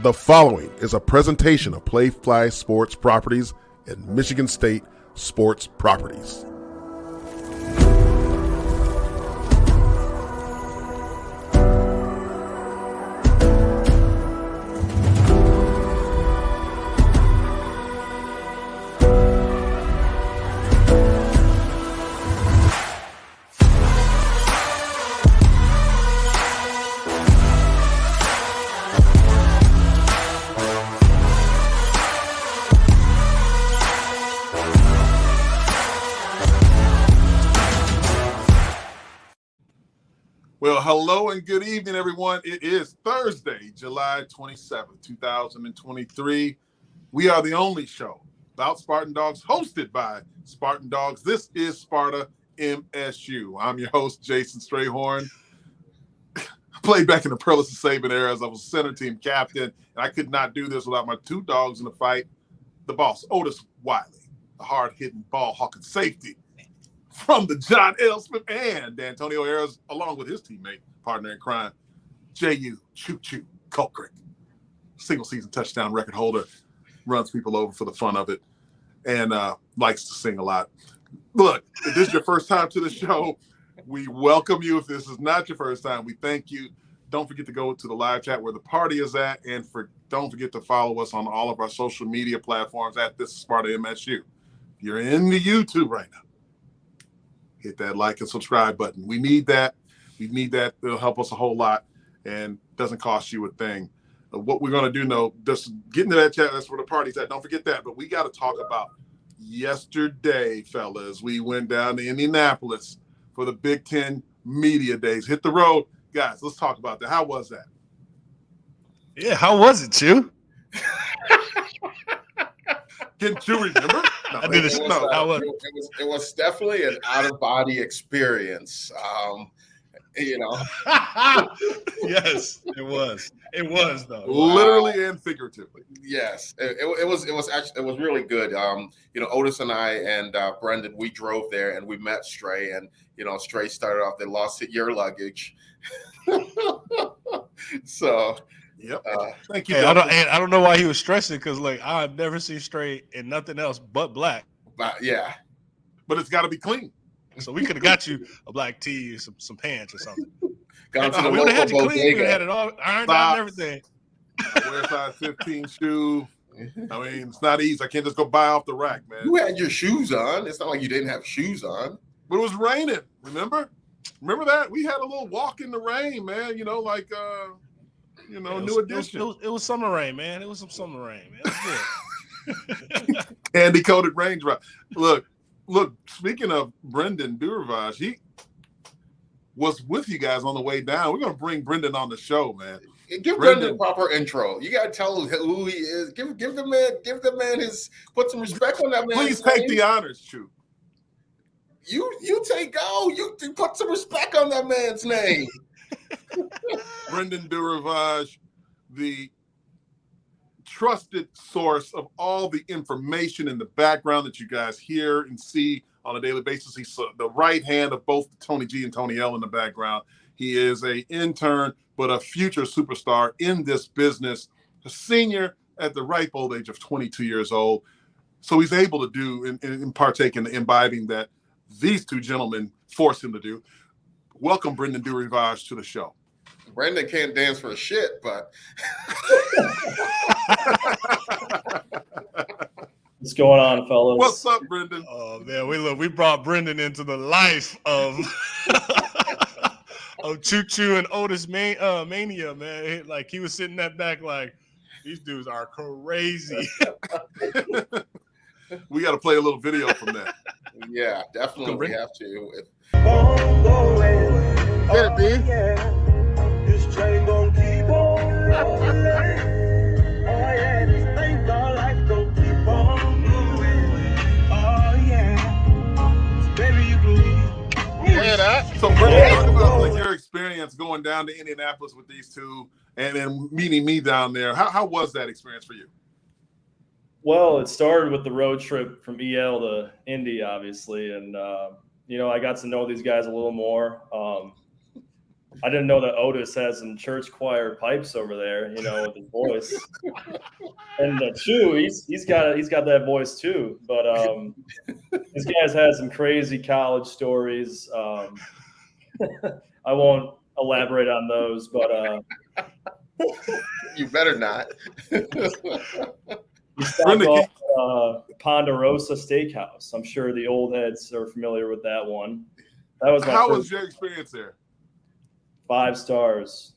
The following is a presentation of Playfly Sports Properties and Michigan State Sports Properties. Well, hello and good evening, everyone. It is Thursday, July 27th, 2023. We are the only show about Spartan Dawgs hosted by Spartan Dawgs. This is Sparta MSU. I'm your host, Jason Strayhorn. I played back in the Pearless and Saban eras. I was center team captain, and I could not do this without my two dogs in the fight. The boss, Otis Wiley, the hard-hitting ball-hawking safety from the John L. Smith and Antonio Ayers, along with his teammate, partner in crime, Jehuu Caulcrick, single-season touchdown record holder, runs people over for the fun of it, and likes to sing a lot. Look, if this is your first time to the show, we welcome you. If this is not your first time, we thank you. Don't forget to go to the live chat where the party is at, and don't forget to follow us on all of our social media platforms at This is Sparta MSU. If you're in the YouTube right now, hit that like and subscribe button. We need that. We need that. It'll help us a whole lot and doesn't cost you a thing. What we're going to do, just get into that chat. That's where the party's at. Don't forget that. But we got to talk about yesterday, fellas. We went down to Indianapolis for the Big Ten Media Days. Hit the road. Guys, let's talk about that. How was that? Yeah, how was it, Chew? Can't you remember? No, it was definitely an out-of-body experience. Yes, it was. It was though. Literally and figuratively. Yes, it was really good. Otis and I and Brendan, we drove there and we met Stray, and Stray started off. They lost your luggage, so. Yep. Thank you. Hey, I don't know why he was stressing, because I've never seen Stray in nothing else but black. Yeah, but it's got to be clean. So we could have got you a black tee, some pants or something. Gone to the we would have had you bodega. clean. We would have had it all ironed out and everything. I wear a size 15 shoe. I mean, it's not easy. I can't just go buy off the rack, man. You had your shoes on. It's not like you didn't have shoes on. But it was raining. Remember that? We had a little walk in the rain, man. New edition. It was summer rain, man. It was some summer rain, man. It was good. Candy-coated rain drop. Look, speaking of Brendan Durivage, he was with you guys on the way down. We're going to bring Brendan on the show, man. Give Brendan a proper intro. You got to tell him who he is. Give the man his, put some respect on that man. Please take the honors, Chew. You go. You put some respect on that man's name. Brendan Durivage, the trusted source of all the information in the background that you guys hear and see on a daily basis. He's the right hand of both Tony G and Tony L in the background. He is an intern, but a future superstar in this business, a senior at the ripe old age of 22 years old. So he's able to do and partake in the imbibing that these two gentlemen force him to do. Welcome, Brendan Durivage, to the show. Brendan can't dance for shit, but what's going on, fellas? What's up, Brendan? Oh man, we brought Brendan into the life of of Choo and Otis mania, man. Like he was sitting that back, like these dudes are crazy. We got to play a little video from that. Yeah, definitely we have to. Get it, B. This train gon' keep on rolling. Oh yeah, this thing called life gon' keep on moving. Oh yeah, so baby you can leave. Yeah, that. So Brendan, talk about your experience going down to Indianapolis with these two, and then meeting me down there. How was that experience for you? Well, it started with the road trip from EL to Indy, obviously, and I got to know these guys a little more. I didn't know that Otis has some church choir pipes over there, with his voice. And Chu, he's got that voice too. But these guys had some crazy college stories. I won't elaborate on those, but You better not. we stopped off Ponderosa Steakhouse. I'm sure the old heads are familiar with that one. That was How was your experience there? 5 stars.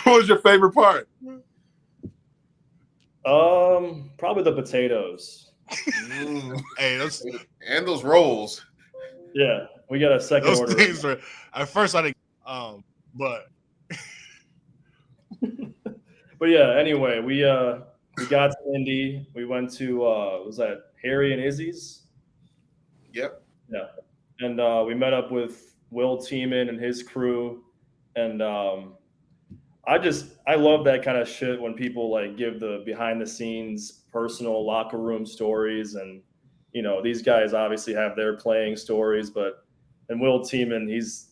What was your favorite part? Probably the potatoes. Hey, And those rolls. Yeah, we got a second those order. things were at first I didn't, but But yeah, anyway, we got to Indy. We went to was that Harry and Izzy's? Yep. Yeah, and we met up with Will Tiemann and his crew, and I love that kind of shit when people like give the behind the scenes personal locker room stories, and these guys obviously have their playing stories, and Will Tiemann, he's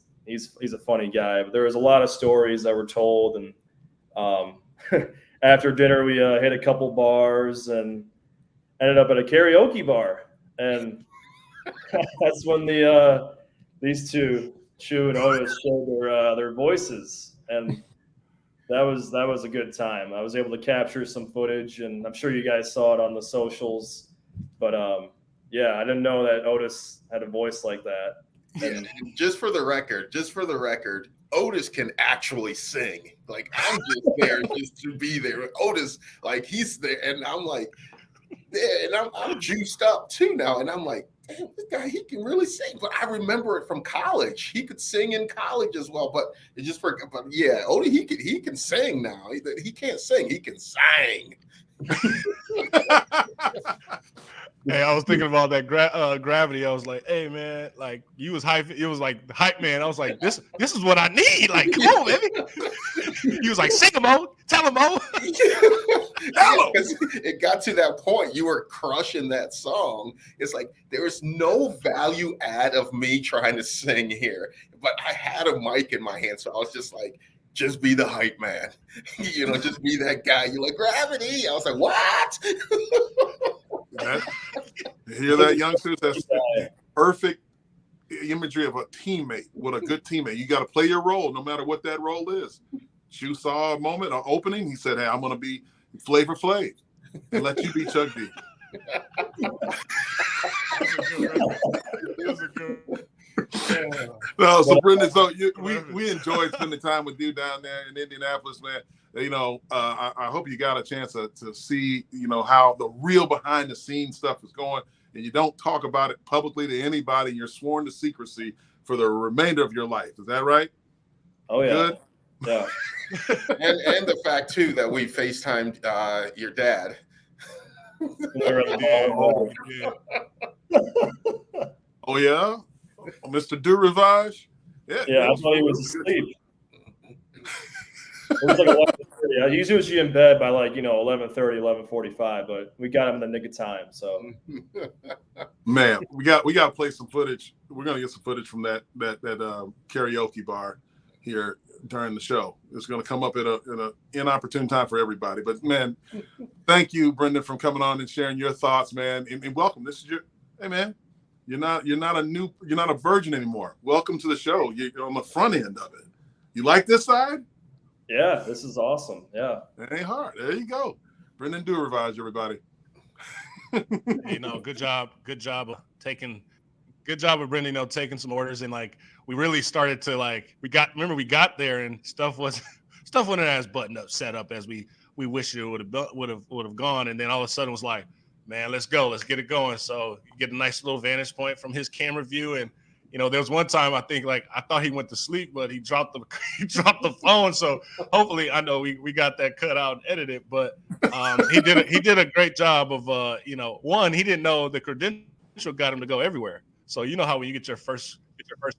a funny guy, but there was a lot of stories that were told, and after dinner we hit a couple bars and ended up at a karaoke bar, and that's when these two, Chu and Otis, showed their voices, and that was a good time. I was able to capture some footage, and I'm sure you guys saw it on the socials. But yeah, I didn't know that Otis had a voice like that. And just for the record, Otis can actually sing. Like, I'm just there just to be there. Otis, like, he's there, and I'm like, yeah, and I'm juiced up too now, and I'm like, damn, this guy, he can really sing. But I remember it from college. He could sing in college as well, but it just for. But yeah, Otis, he can sing now. He can't sing, he can sing. hey, I was thinking about that gravity. I was like, hey man, like you was hype. It was like the hype man. I was like, this is what I need. Like, come on, baby. He was like, sing him, Mo. Tell him, Mo. It got to that point. You were crushing that song. It's like there was no value add of me trying to sing here, but I had a mic in my hand, so I was just like, just be the hype man. Just be that guy. You're like, gravity. I was like, what? You hear that, youngsters? That's perfect imagery of a teammate. What a good teammate. You got to play your role, no matter what that role is. Chu saw a moment, an opening. He said, hey, I'm going to be Flavor Flav and let you be Chuck D. That's a good. No, so Brendan, so we enjoyed spending time with you down there in Indianapolis, man. I hope you got a chance to see, how the real behind the scenes stuff is going, and you don't talk about it publicly to anybody. You're sworn to secrecy for the remainder of your life. Is that right? Oh yeah. Good? Yeah. and the fact too that we FaceTimed your dad. Oh yeah, Mr. Du Rivage. Yeah, I thought he was asleep. It was like 11:30. I usually was in bed by 11:30, 11:45, but we got him in the nick of time. So, man, we got to play some footage. We're gonna get some footage from that karaoke bar here during the show. It's gonna come up at an inopportune time for everybody. But man, thank you, Brendan, for coming on and sharing your thoughts, man. And welcome. This is hey man. You're not a virgin anymore. Welcome to the show. You're on the front end of it. You like this side? Yeah, this is awesome. Yeah. It ain't hard. There you go. Brendan Du Rivage, everybody. Good job. Good job of Brendan, taking some orders, and we really started to we got there and stuff wasn't as buttoned up set up as we wish it would have gone, and then all of a sudden it was like, man, let's go. Let's get it going. So you get a nice little vantage point from his camera view. And, there was one time I think I thought he went to sleep, but he dropped the phone. So hopefully, I know we got that cut out and edited, but he did a great job of, one, he didn't know the credential got him to go everywhere. So you know how when you get your first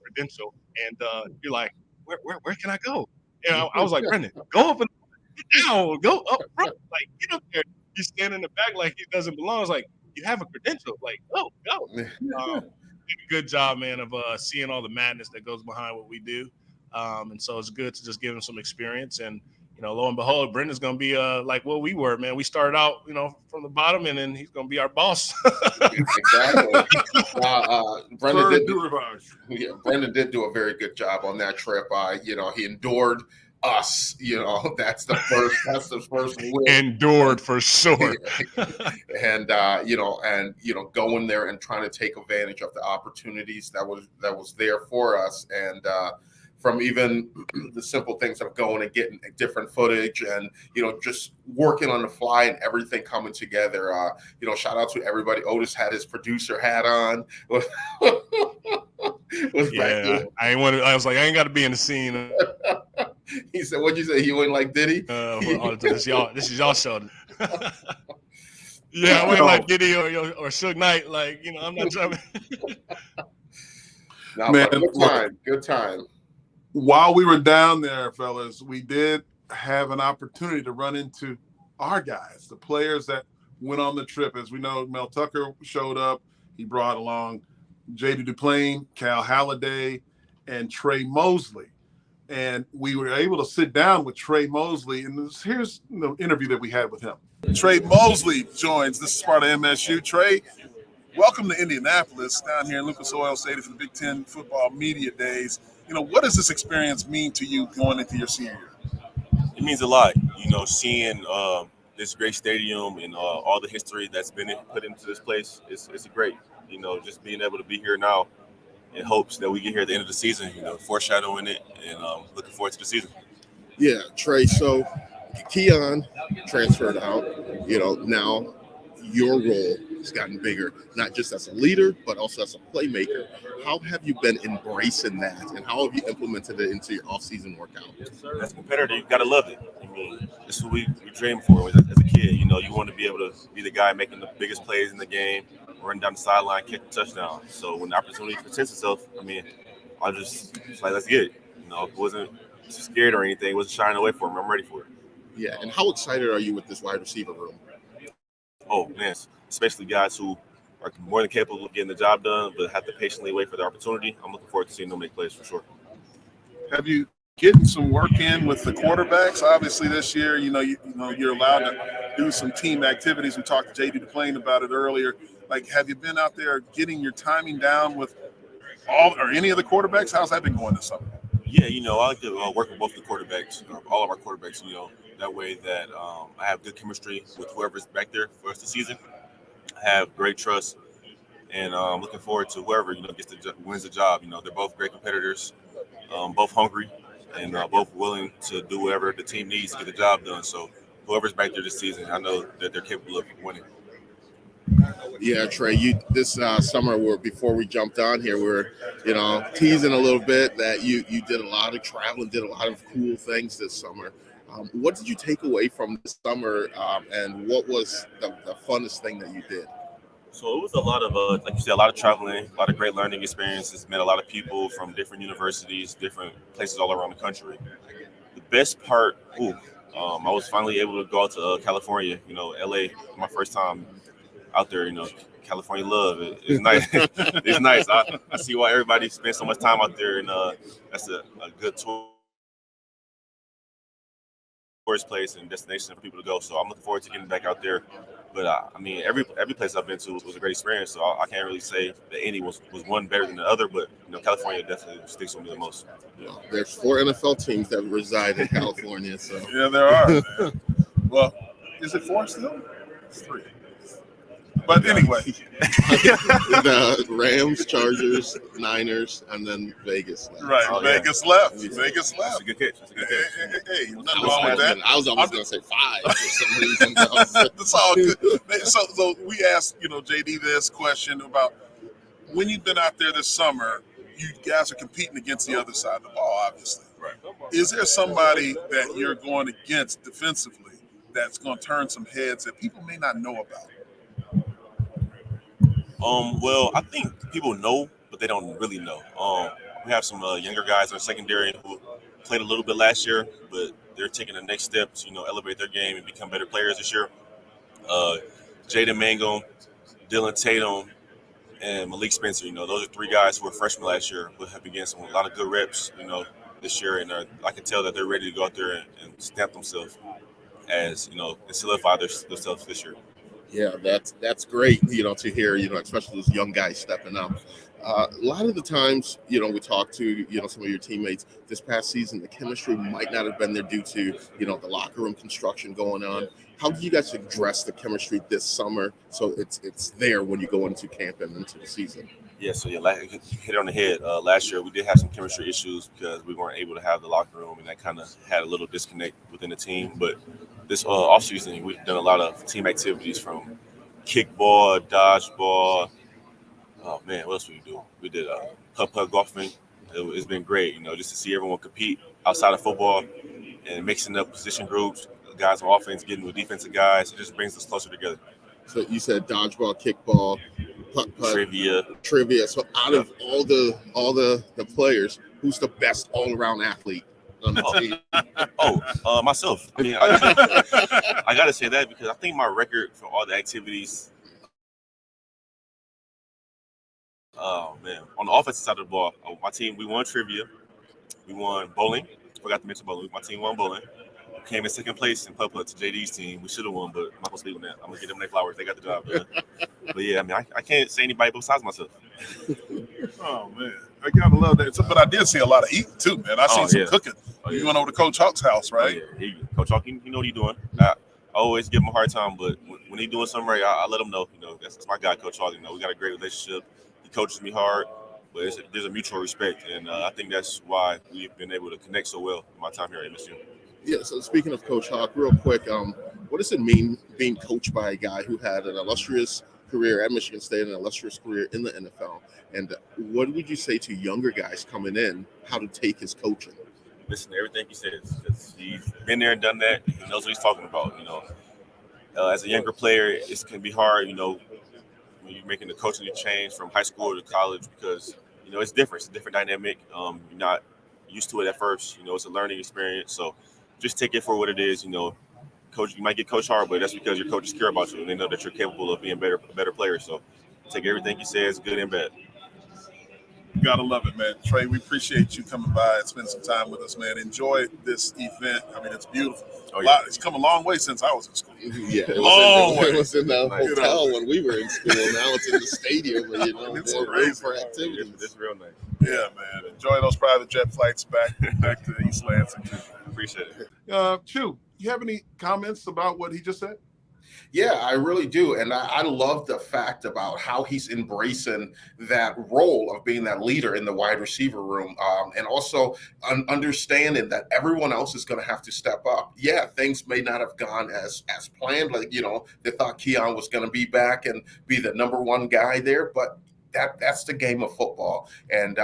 credential and you're like, where can I go? I was like, Brendan, go up and get down, go up front, get up there. He's standing in the back like he doesn't belong. I was like, you have a credential, go. a good job, man, of seeing all the madness that goes behind what we do. And so it's good to just give him some experience. And, lo and behold, Brendan's going to be like what we were, man. We started out, from the bottom, and then he's going to be our boss. Exactly. Brendan did do a very good job on that trip. He endured us. That's the first win. Endured for sure. And going there and trying to take advantage of the opportunities that was there for us. And from even the simple things of going and getting different footage and, just working on the fly and everything coming together. Shout out to everybody. Otis had his producer hat on. Yeah, I was like, I ain't got to be in the scene. He said, "What'd you say? You ain't like Diddy?" This is y'all show. Yeah, I went like Diddy or Suge Knight. Like, I'm not trying to. Man, good time. While we were down there, fellas, we did have an opportunity to run into our guys, the players that went on the trip. As we know, Mel Tucker showed up. He brought along Jehuu Duplain, Cal Haladay, and Tre Mosley. And we were able to sit down with Tre Mosley, and here's the interview that we had with him. Tre Mosley joins. This is Sparta MSU. Tre, welcome to Indianapolis, down here in Lucas Oil Stadium for the Big Ten Football Media Days. What does this experience mean to you going into your senior year? It means a lot, seeing this great stadium and all the history that's been put into this place. It's great, just being able to be here now in hopes that we get here at the end of the season, foreshadowing it and looking forward to the season. Yeah, Tre, so Keon transferred out, now your role has gotten bigger, not just as a leader, but also as a playmaker. How have you been embracing that, and how have you implemented it into your off-season workout? As a competitor, you got to love it. This is what we dream for as a kid. You want to be able to be the guy making the biggest plays in the game, run down the sideline, kick a touchdown. So when the opportunity presents itself, I just like, let's get it. It wasn't scared or anything. It wasn't shying away from it. I'm ready for it. Yeah, and how excited are you with this wide receiver room? Oh, man, especially guys who are more than capable of getting the job done, but have to patiently wait for the opportunity. I'm looking forward to seeing them make plays for sure. Have you getting some work in with the quarterbacks? Obviously, this year, you're allowed to do some team activities. We talked to Jehuu Duplain about it earlier. Like, have you been out there getting your timing down with all or any of the quarterbacks? How's that been going this summer? Yeah, I like to work with both the quarterbacks, all of our quarterbacks, that way that I have good chemistry with whoever's back there for us this season. I have great trust, and I'm looking forward to whoever, wins the job. They're both great competitors, both hungry, and both willing to do whatever the team needs to get the job done. So whoever's back there this season, I know that they're capable of winning. Yeah, Tre, this summer, before we jumped on here, we were, teasing a little bit that you did a lot of traveling, did a lot of cool things this summer. What did you take away from this summer, and what was the funnest thing that you did? So it was a lot of, like you said, a lot of traveling, a lot of great learning experiences, met a lot of people from different universities, different places all around the country. The best part, I was finally able to go out to California, LA, my first time out there, California love. It's nice. It's nice. I see why everybody spends so much time out there, and that's a good tourist place and destination for people to go. So I'm looking forward to getting back out there. But every place I've been to was a great experience. So I can't really say that any was one better than the other. But California definitely sticks with me the most. Well, there's 4 NFL teams that reside in California. So yeah, there are. Man. Well, is it 4 still? It's 3. But anyway, the Rams, Chargers, Niners, and then Vegas left. Right, oh, Vegas left. Vegas left. That's a good catch. Hey, nothing wrong with that. I was almost going to say 5 for some reason. That's all good. So we asked, JD this question about when you've been out there this summer, you guys are competing against the other side of the ball, obviously. Right. Is there somebody that you're going against defensively that's going to turn some heads that people may not know about? Well, I think people know, but they don't really know. We have some younger guys in our secondary who played a little bit last year, but they're taking the next step to, elevate their game and become better players this year. Jaden Mangum, Dylan Tatum, and Malik Spencer. Those are three guys who were freshmen last year, but have been getting a lot of good reps, this year. And I can tell that they're ready to go out there and stamp themselves as, and solidify themselves this year. Yeah, that's great, to hear, especially those young guys stepping up. A lot of the times, we talk to, some of your teammates this past season, the chemistry might not have been there due to, the locker room construction going on. How do you guys address the chemistry this summer so it's there when you go into camp and into the season? Yeah, so you hit it on the head. Last year, we did have some chemistry issues because we weren't able to have the locker room, and that kind of had a little disconnect within the team. But this offseason, we've done a lot of team activities from kickball, dodgeball. Oh, man, what else did we do? We did putt golfing. It's been great, just to see everyone compete outside of football and mixing up position groups, guys on offense getting with defensive guys. It just brings us closer together. So you said dodgeball, kickball, putt, trivia. So out of all the players, who's the best all-around athlete on the team? Myself. I mean, I got to say that because I think my record for all the activities. Oh man, on the offensive side of the ball, my team, we won trivia, we won bowling. Forgot to mention bowling. My team won bowling. We came in second place in putt to JD's team. We should have won, but I'm not gonna speak on that. I'm gonna give them their flowers. They got the job done. But yeah, I mean, I can't say anybody besides myself. Oh man, I gotta love that. But I did see a lot of eating too, man. I seen some cooking. You went over to Coach Hawk's house, right? Oh, yeah. Coach Hawk, you know what he's doing. I always give him a hard time, but when he's doing something right, I let him know. That's my guy, Coach Hawk. We got a great relationship. He coaches me hard, but there's a mutual respect, and I think that's why we've been able to connect so well in my time here at MSU. Yeah, so speaking of Coach Hawk, real quick, what does it mean being coached by a guy who had an illustrious career at Michigan State and an illustrious career in the NFL? And what would you say to younger guys coming in, how to take his coaching? Listen to everything he says, because he's been there and done that. He knows what he's talking about. As a younger player, it can be hard, when you're making the coaching change from high school to college, because it's different. It's a different dynamic. You're not used to it at first. It's a learning experience. So just take it for what it is. Coach, you might get coached hard, but that's because your coaches care about you and they know that you're capable of being a better player. So take everything he says, good and bad. You gotta love it, man. Trey, we appreciate you coming by and spending some time with us, man. Enjoy this event. I mean, it's beautiful. It's come a long way since I was in school. Yeah, it was in the hotel when we were in school. Now it's in the stadium. It's great for activities. It's real nice. Yeah, man. Enjoy those private jet flights back to East Lansing. Appreciate it. Chew, you have any comments about what he just said? Yeah, I really do. And I love the fact about how he's embracing that role of being that leader in the wide receiver room. And also understanding that everyone else is going to have to step up. Yeah, things may not have gone as planned. Like, they thought Keon was going to be back and be the number one guy there. But that's the game of football. And,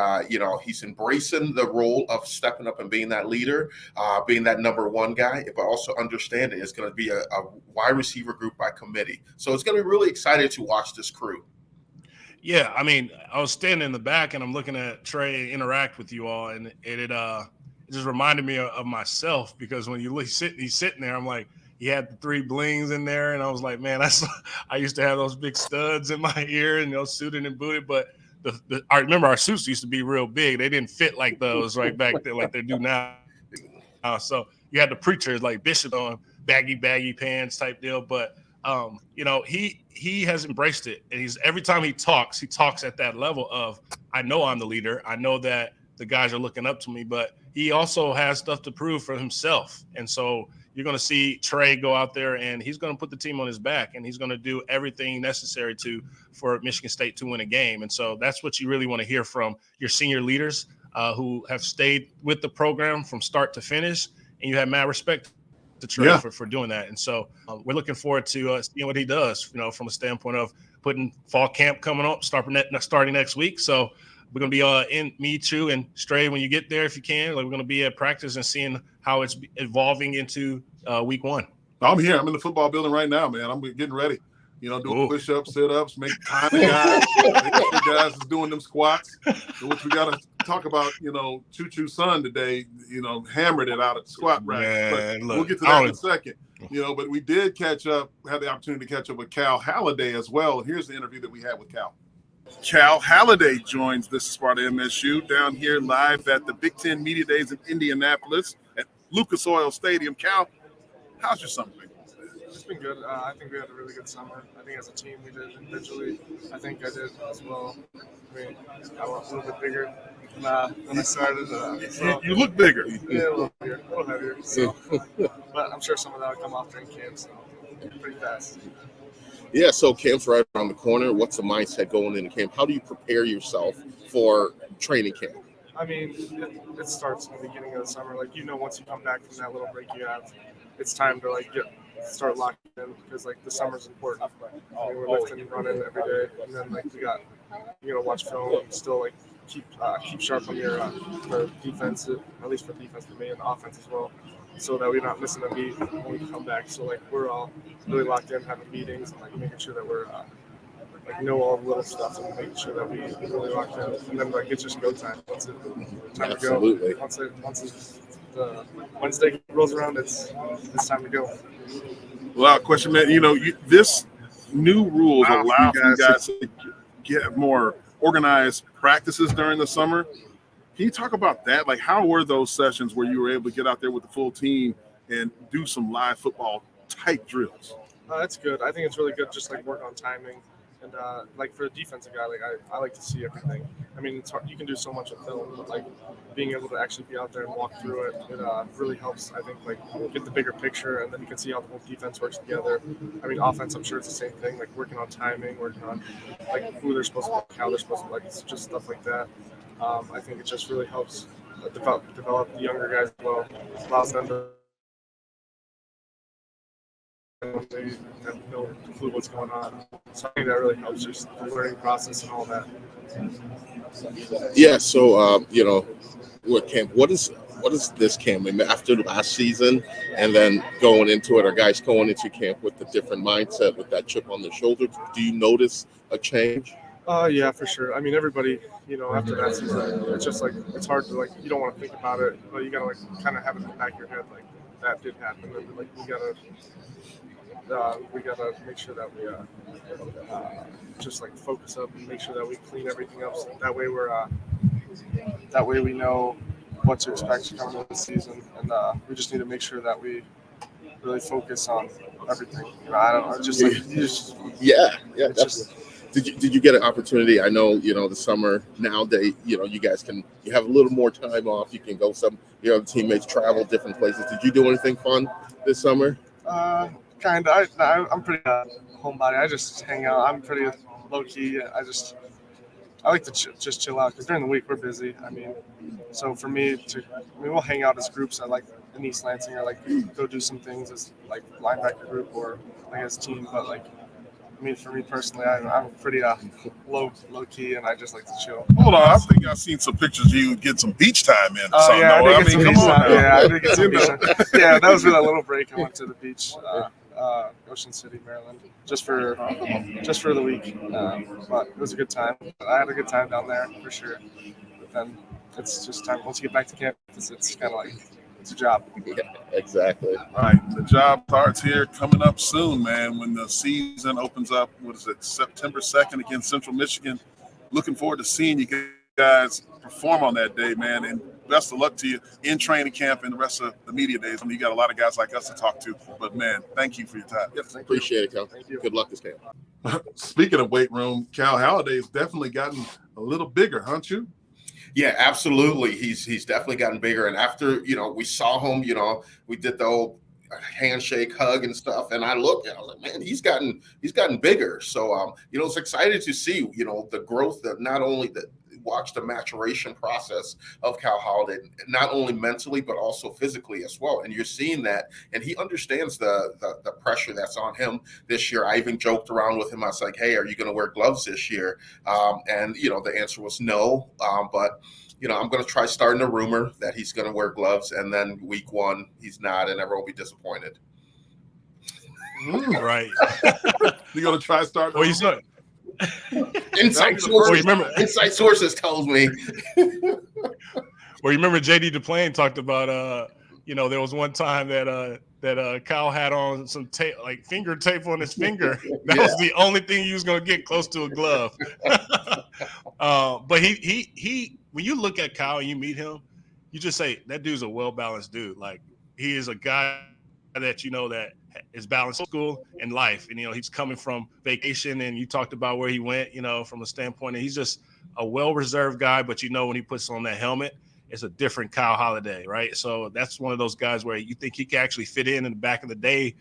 he's embracing the role of stepping up and being that leader, being that number one guy, but also understanding it's going to be a wide receiver group by committee. So it's going to be really exciting to watch this crew. Yeah, I mean, I was standing in the back and I'm looking at Trey interact with you all, and it just reminded me of myself, because when he's sitting there, I'm like, he had the 3 blings in there, and I was like, man, I used to have those big studs in my ear, and suited and booted. But I remember our suits used to be real big. They didn't fit like those right back there like they do now. So you had the preachers like Bishop on baggy pants type deal. But he has embraced it, and every time he talks at that level of, I know I'm the leader. I know that the guys are looking up to me, but he also has stuff to prove for himself, and so you're going to see Trey go out there and he's going to put the team on his back, and he's going to do everything necessary for Michigan State to win a game. And so that's what you really want to hear from your senior leaders who have stayed with the program from start to finish. And you have mad respect to Trey for doing that. And so we're looking forward to seeing what he does, from a standpoint of putting fall camp coming up, starting next week. So we're going to be in me, Chew, and Stray when you get there, if you can. We're going to be at practice and seeing how it's evolving into week 1. I'm here. I'm in the football building right now, man. I'm getting ready. Doing push-ups, sit-ups, make time guys. Guys is doing them squats, which we got to talk about. Choo-Choo's son today, hammered it out at the squat rack. But we'll get to that in a second. But we did had the opportunity to catch up with Cal Haladay as well. And here's the interview that we had with Cal. Cal Haladay joins this Sparta MSU down here live at the Big Ten Media Days in Indianapolis at Lucas Oil Stadium. Cal, how's your summer been? It's been good. I think we had a really good summer. I think as a team we did individually. I think I did as well. I mean, I was a little bit bigger when I started. So, You look bigger. yeah, a little bigger, a little heavier. So, but I'm sure some of that will come off during camp. So pretty fast. Yeah, so camp's right around the corner. What's the mindset going into camp? How do you prepare yourself for training camp? I mean, it starts in the beginning of the summer. Like, once you come back from that little break you have, it's time to start locking in because the summer's important. I mean, we're lifting and running every day, and then we got watch film and still keep sharp on your for defense, at least for defense for me, and offense as well, so that we're not missing a beat when we come back. So we're all really locked in, having meetings and making sure that we're know all the little stuff and making sure that we really locked in, and then it's just go time. Once it's time Absolutely. to go. Once Wednesday rolls around, it's time to go. Without question, man. This new rules allow you guys to get more organized practices during the summer. Can you talk about that? How were those sessions where you were able to get out there with the full team and do some live football type drills? That's good. I think it's really good. Just work on timing. And for a defensive guy, I like to see everything. I mean, it's hard. You can do so much with film, but being able to actually be out there and walk through it, it really helps. I think get the bigger picture, and then you can see how the whole defense works together. I mean, offense, I'm sure it's the same thing. Working on timing, working on who they're supposed to block, how they're supposed to it's just stuff like that. I think it just really helps develop the younger guys as well. Allows them to. They have no clue what's going on. So I think that really helps just the learning process and all that. Yeah, so what camp? What is this camp? I mean, after last season, and then going into it, are guys going into camp with a different mindset, with that chip on their shoulder? Do you notice a change? Yeah, for sure. I mean, everybody, after that season, it's just it's hard to you don't want to think about it, but you gotta kind of have it in the back of your head, that did happen, and we gotta make sure that we just focus up and make sure that we clean everything up. So that way we know what to expect coming into the season, and we just need to make sure that we really focus on everything. I don't know, just yeah. Did you get an opportunity? I know the summer now you guys you have a little more time off. You can go the teammates travel different places. Did you do anything fun this summer? Kind of. I'm pretty homebody. I just hang out. I'm pretty low key. I like to just chill out because during the week we're busy. I mean, so for me we'll hang out as groups. I in East Lansing, or go do some things as linebacker group or as team. But I mean, for me personally, I'm pretty low key, and I just like to chill. Hold on, I think I've seen some pictures of you get some beach time in. Yeah, I did get some beach time. Yeah, I did get some You beach know. time. Yeah, that was for that little break. I went to the beach, Ocean City, Maryland, just for the week. But it was a good time. I had a good time down there for sure. But then it's just time. Once you get back to campus, it's kind of it's a job. Yeah, exactly. All right, the job starts here coming up soon, man. When the season opens up, September 2nd against Central Michigan. Looking forward to seeing you guys perform on that day, man. And best of luck to you in training camp and the rest of the media days. I mean, you got a lot of guys like us to talk to. But, man, thank you for your time. Yep, Appreciate it, Cal. Thank you. Good luck this camp. Speaking of weight room, Cal Haladay has definitely gotten a little bigger, haven't you? Yeah, absolutely. He's definitely gotten bigger. And after, we saw him, we did the old handshake, hug and stuff. And I looked and I was like, man, he's gotten bigger. So, it's excited to see, the growth that not only watch the maturation process of Cal Haladay, not only mentally, but also physically as well. And you're seeing that, and he understands the pressure that's on him this year. I even joked around with him. I was like, hey, are you going to wear gloves this year? And the answer was no. But I'm going to try starting a rumor that he's going to wear gloves, and then week one, he's not, and everyone will be disappointed. Right. You're going to try starting? Well, you said. Inside sources tells me. Well, you remember JD Duplain talked about there was one time that Kyle had on some tape, like finger tape on his finger. That was the only thing he was going to get close to a glove. But he when you look at Kyle and you meet him, you just say that dude's a well-balanced dude. Like, he is a guy that that is balanced in school and life. And he's coming from vacation, and you talked about where he went, from a standpoint, and he's just a well-reserved guy. But when he puts on that helmet, it's a different Kyle Haladay, right? So that's one of those guys where you think he can actually fit in the back of the day,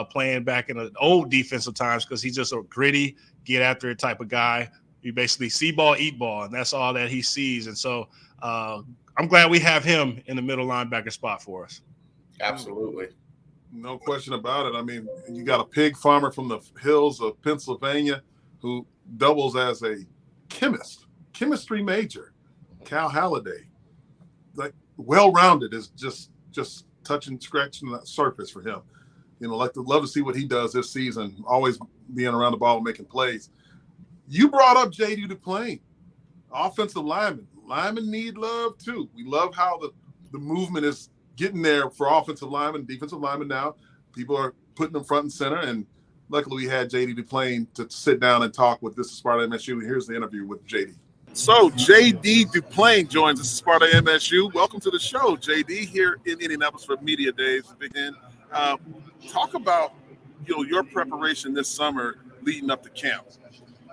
playing back in the old defensive times, because he's just a gritty, get after it type of guy. You basically see ball, eat ball, and that's all that he sees. And so I'm glad we have him in the middle linebacker spot for us. Absolutely. No question about it. I mean, you got a pig farmer from the hills of Pennsylvania who doubles as a chemistry major, Cal Haladay. Like, well-rounded is just scratching the surface for him. Love to see what he does this season, always being around the ball and making plays. You brought up Jehuu Duplain, offensive lineman. Linemen need love too. We love how the movement is getting there for offensive linemen, defensive linemen now. People are putting them front and center, and luckily we had Jehuu Duplain to sit down and talk with. This is Sparta MSU, and here's the interview with JD. So JD Duplain joins us at Sparta MSU. Welcome to the show, JD, here in Indianapolis for Media Days. Talk about your preparation this summer leading up to camp.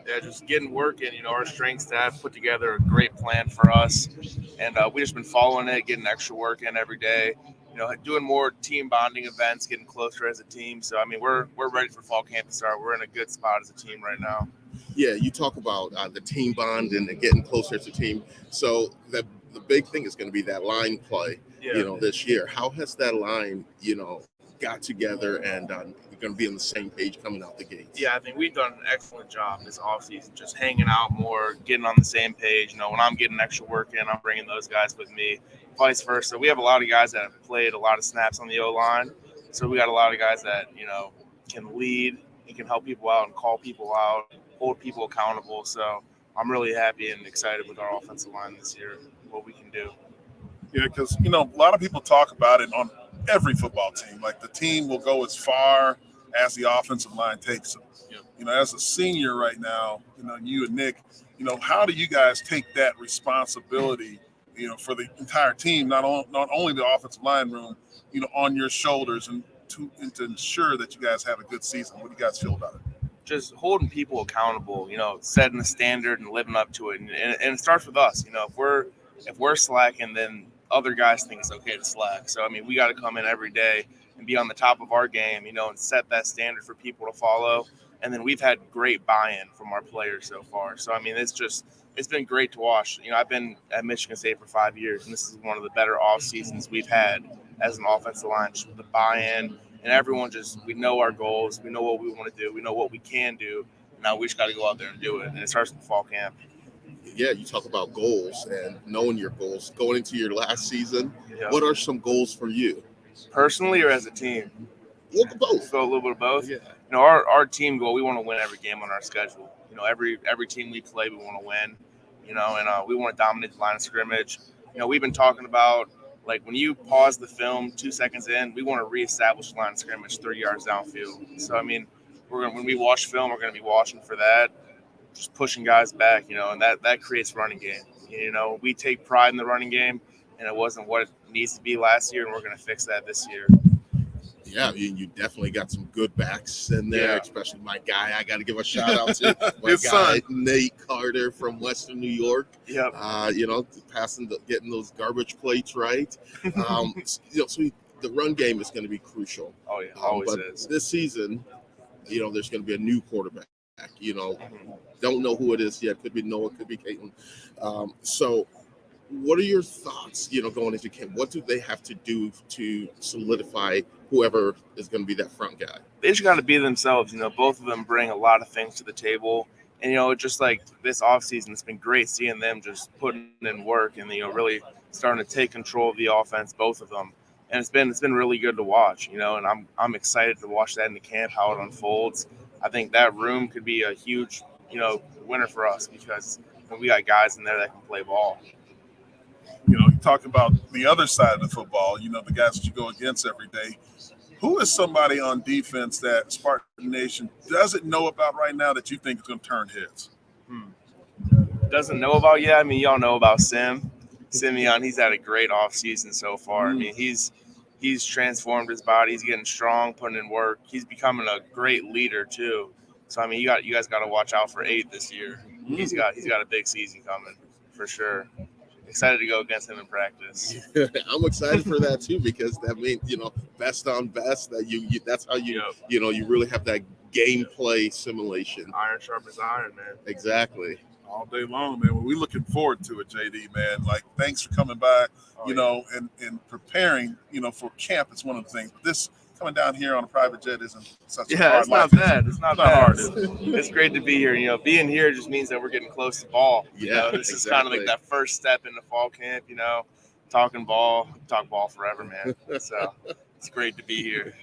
Yeah, just getting working. Our strength staff put together a great plan for us, and we just been following it, getting extra work in every day. Doing more team bonding events, getting closer as a team. So we're ready for fall camp to start. We're in a good spot as a team right now. Yeah, you talk about the team bond and getting closer as a team. So the big thing is going to be that line play, this year. How has that line, got together and we're going to be on the same page coming out the gates? Yeah, I think we've done an excellent job this offseason, just hanging out more, getting on the same page. When I'm getting extra work in, I'm bringing those guys with me, vice versa. We have a lot of guys that have played a lot of snaps on the O-line. So we got a lot of guys that, can lead and can help people out and call people out, hold people accountable. So I'm really happy and excited with our offensive line this year, what we can do. Yeah, because, a lot of people talk about it on every football team. Like, the team will go as far as the offensive line takes them. As a senior right now, you and Nick, how do you guys take that responsibility, for the entire team, not only the offensive line room, on your shoulders and to ensure that you guys have a good season? What do you guys feel about it? Just holding people accountable, setting the standard and living up to it. And it starts with us. If we're slacking, then other guys think it's okay to slack. So, we got to come in every day and be on the top of our game, and set that standard for people to follow. And then we've had great buy-in from our players so far. So, it's been great to watch. I've been at Michigan State for 5 years, and this is one of the better off seasons we've had as an offensive line, just with the buy-in. And everyone we know our goals. We know what we want to do. We know what we can do. Now we just got to go out there and do it. And it starts with fall camp. Yeah, you talk about goals and knowing your goals. Going into your last season, Yeah. What are some goals for you? Personally or as a team? Look at both. So a little bit of both. Yeah. Our team goal, we want to win every game on our schedule. Every team we play, we want to win. And we want to dominate the line of scrimmage. We've been talking about, like, when you pause the film 2 seconds in, we want to reestablish the line of scrimmage 30 yards downfield. So, when we watch film, we're going to be watching for that, just pushing guys back, and that creates running game. We take pride in the running game, and it wasn't what it needs to be last year, and we're going to fix that this year. Yeah, you definitely got some good backs in there, Yeah. especially my guy. I got to give a shout out to my His guy, son. Nate Carter from Western New York. Yep. Getting those garbage plates right. So the run game is going to be crucial. Oh, yeah, always but is. this season, there's going to be a new quarterback. Don't know who it is yet. Could be Noah, could be Caitlin. So what are your thoughts, going into camp? What do they have to do to solidify whoever is going to be that front guy? They just got to be themselves. Both of them bring a lot of things to the table. And, just like this offseason, it's been great seeing them just putting in work and, really starting to take control of the offense, both of them. And it's been really good to watch, and I'm excited to watch that in the camp, how it unfolds. I think that room could be a huge, winner for us because we got guys in there that can play ball. You know, you talk about the other side of the football, you know, the guys that you go against every day. Who is somebody on defense that Spartan Nation doesn't know about right now that you think is going to turn heads? Doesn't know about yet. I mean, y'all know about Simeon. He's had a great offseason so far. I mean, he's transformed his body. He's getting strong, putting in work. He's becoming a great leader too. So I mean, you guys got to watch out for 8 this year. He's got a big season coming for sure. Excited to go against him in practice. I'm excited for that too, because that means, you know, best on best, that you that's how you you know, you really have that gameplay simulation. Iron sharpens iron, man. Exactly. All day long, man. Well, we're looking forward to it, JD, man. Like, thanks for coming by, you know, and preparing, you know, for camp. It's one of the things. This coming down here on a private jet isn't such a hard it's not life. bad. It's not bad. hard. It's great to be here. You know, being here just means that we're getting close to ball. You know, this is kind of like that first step into fall camp. You know, talking ball, talk ball forever, man. So it's great to be here.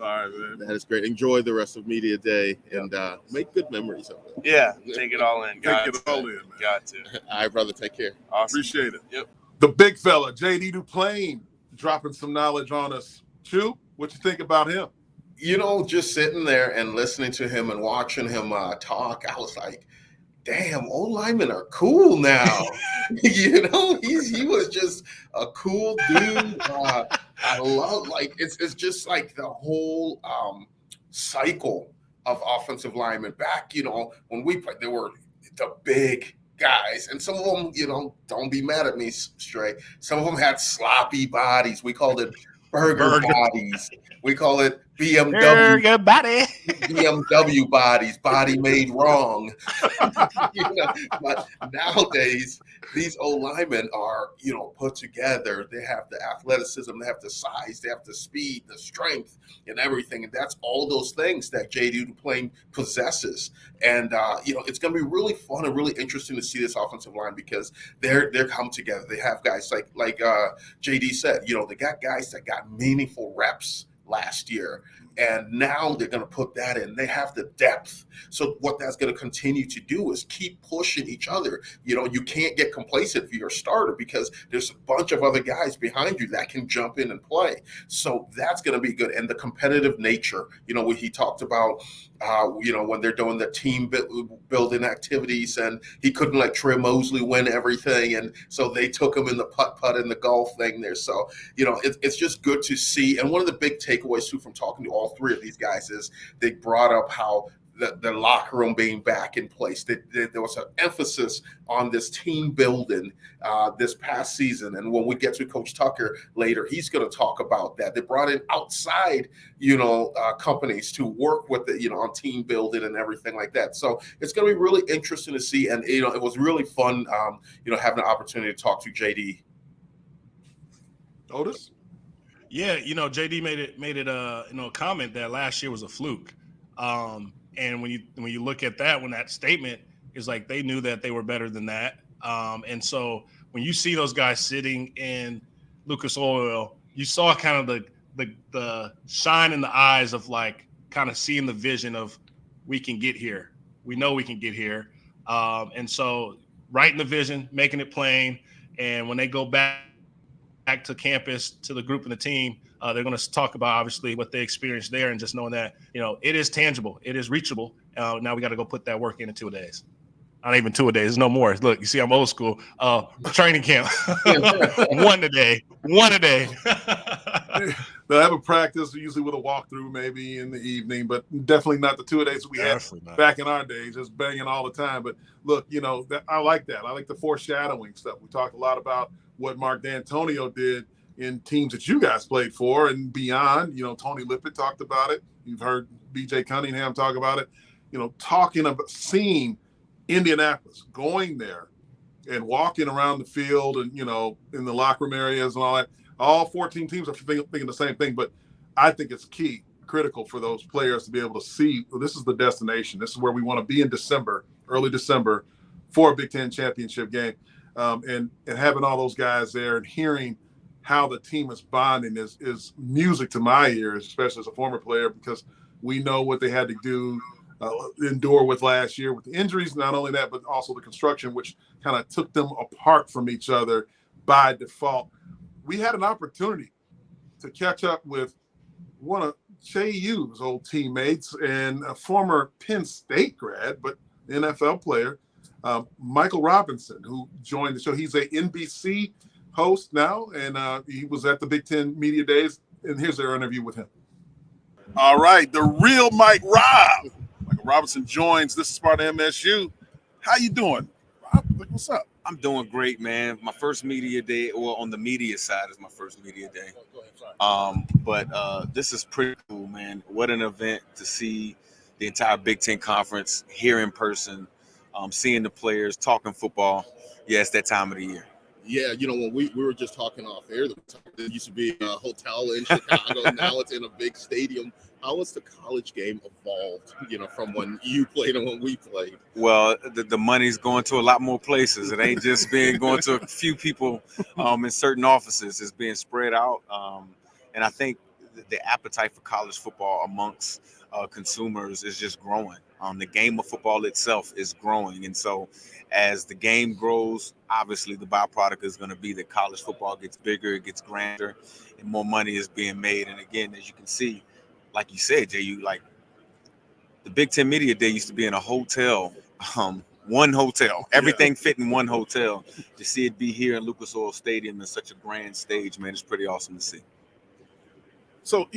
All right, man. That is great. Enjoy the rest of media day and make good memories of it. Yeah, take it all in. Take it all in, man. Got to. All right, brother. Take care. Awesome. Appreciate it. Yep. The big fella, JD Duplain, dropping some knowledge on us. Chew, what you think about him? You know, just sitting there and listening to him and watching him talk, I was like, damn, old linemen are cool now. You know, he was just a cool dude. I love, like, it's just like the whole cycle of offensive linemen back, you know, when we played, they were the big guys, and some of them, you know, don't be mad at me, Stray, some of them had sloppy bodies. We called it burger bodies. We call it BMW bodies, body made wrong. You know, but nowadays, these old linemen are, you know, put together. They have the athleticism, they have the size, they have the speed, the strength, and everything. And that's all those things that JD Duplain possesses. And you know, it's going to be really fun and really interesting to see this offensive line, because they're come together. They have guys like JD said, you know, they got guys that got meaningful reps last year, and now they're going to put that in. They have the depth. So what that's going to continue to do is keep pushing each other. You know, you can't get complacent if you're a starter, because there's a bunch of other guys behind you that can jump in and play. So that's going to be good. And the competitive nature, you know, he talked about, you know, when they're doing the team building activities, and he couldn't let Tre Mosley win everything. And so they took him in the putt-putt and the golf thing there. So, you know, it's just good to see. And one of the big takeaways too from talking to all 3 of these guys is they brought up how the locker room being back in place. There was an emphasis on this team building this past season. And when we get to Coach Tucker later, he's going to talk about that. They brought in outside, you know, companies to work with the, you know, on team building and everything like that. So it's going to be really interesting to see. And, you know, it was really fun, you know, having the opportunity to talk to JD. Otis? Yeah, you know, JD made it you know, a comment that last year was a fluke. And when you look at that, when that statement is like, they knew that they were better than that. And so when you see those guys sitting in Lucas Oil, you saw kind of the shine in the eyes of, like, kind of seeing the vision of, we can get here. We know we can get here. And so writing the vision, making it plain. And when they go back to campus, to the group and the team, they're going to talk about, obviously, what they experienced there, and just knowing that, you know, it is tangible, it is reachable. Now we got to go put that work in 2 days. Not even 2 days, no more. Look, you see, I'm old school. Training camp, one a day. They'll have a practice, usually with a walkthrough maybe in the evening, but definitely not the 2 days we had back in our days, just banging all the time. But look, you know, I like that. I like the foreshadowing stuff. We talked a lot about what Mark D'Antonio did in teams that you guys played for and beyond. You know, Tony Lippett talked about it. You've heard BJ Cunningham talk about it. You know, talking about seeing Indianapolis, going there and walking around the field and, you know, in the locker room areas and all that. All 14 teams are thinking the same thing, but I think it's critical for those players to be able to see, well, this is the destination. This is where we want to be in December, early December, for a Big Ten championship game. And having all those guys there and hearing how the team is bonding is music to my ears, especially as a former player, because we know what they had to do, endure with last year with the injuries. Not only that, but also the construction, which kind of took them apart from each other. by default. We had an opportunity to catch up with one of Jehu's old teammates and a former Penn State grad, but NFL player, Michael Robinson, who joined the show. He's a NBC host now, and he was at the Big Ten Media Days, and here's our interview with him. All right, the real Mike Rob. Michael Robinson joins. This is Sparta MSU. How you doing, Rob? What's up? I'm doing great, man. My first media day, or on the media side, is my first media day. But this is pretty cool, man. What an event to see the entire Big Ten Conference here in person, seeing the players, talking football. Yeah, it's that time of the year. Yeah, when we were just talking off air, there used to be a hotel in Chicago. Now it's in a big stadium. How has the college game evolved, from when you played and when we played? Well, the money's going to a lot more places. It ain't just going to a few people in certain offices. It's being spread out. And I think the appetite for college football amongst consumers is just growing. The game of football itself is growing. And so as the game grows, obviously the byproduct is going to be that college football gets bigger, it gets grander, and more money is being made. And again, as you can see, like you said, Jehuu, like the Big Ten Media Day used to be in a hotel, one hotel, everything fit in one hotel. To see it be here in Lucas Oil Stadium in such a grand stage, man, it's pretty awesome to see. So,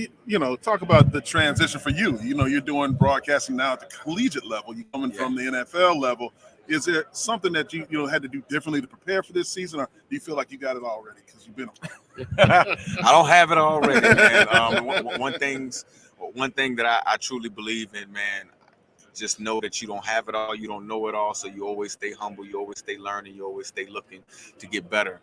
talk about the transition for you. You're doing broadcasting now at the collegiate level. You're coming from the NFL level. Is there something that you had to do differently to prepare for this season, or do you feel like you got it already because you've been I don't have it already, man. One thing that I truly believe in, man, just know that you don't have it all, you don't know it all, so you always stay humble, you always stay learning, you always stay looking to get better.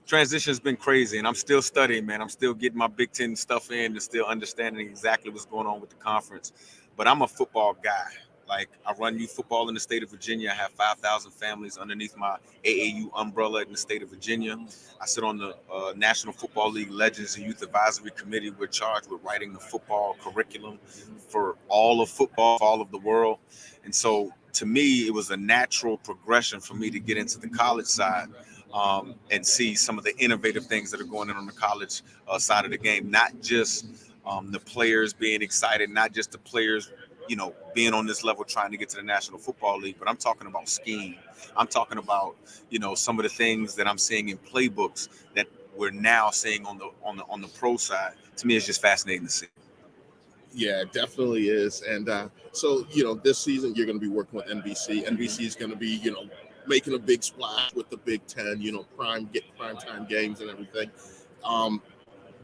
Transition has been crazy, and I'm still studying, man. I'm still getting my Big Ten stuff in and still understanding exactly what's going on with the conference. But I'm a football guy. Like, I run youth football in the state of Virginia. I have 5,000 families underneath my AAU umbrella in the state of Virginia. I sit on the National Football League Legends and Youth Advisory Committee. We're charged with writing the football curriculum for all of football, for all of the world. And so, to me, it was a natural progression for me to get into the college side and see some of the innovative things that are going on the college side of the game. Not just the players being excited, not just the players being on this level trying to get to the National Football League, but I'm talking about scheme. I'm talking about, some of the things that I'm seeing in playbooks that we're now seeing on the pro side. To me, it's just fascinating to see. Yeah, it definitely is. And so, this season you're going to be working with NBC. NBC is going to be, making a big splash with the Big Ten, prime time games and everything.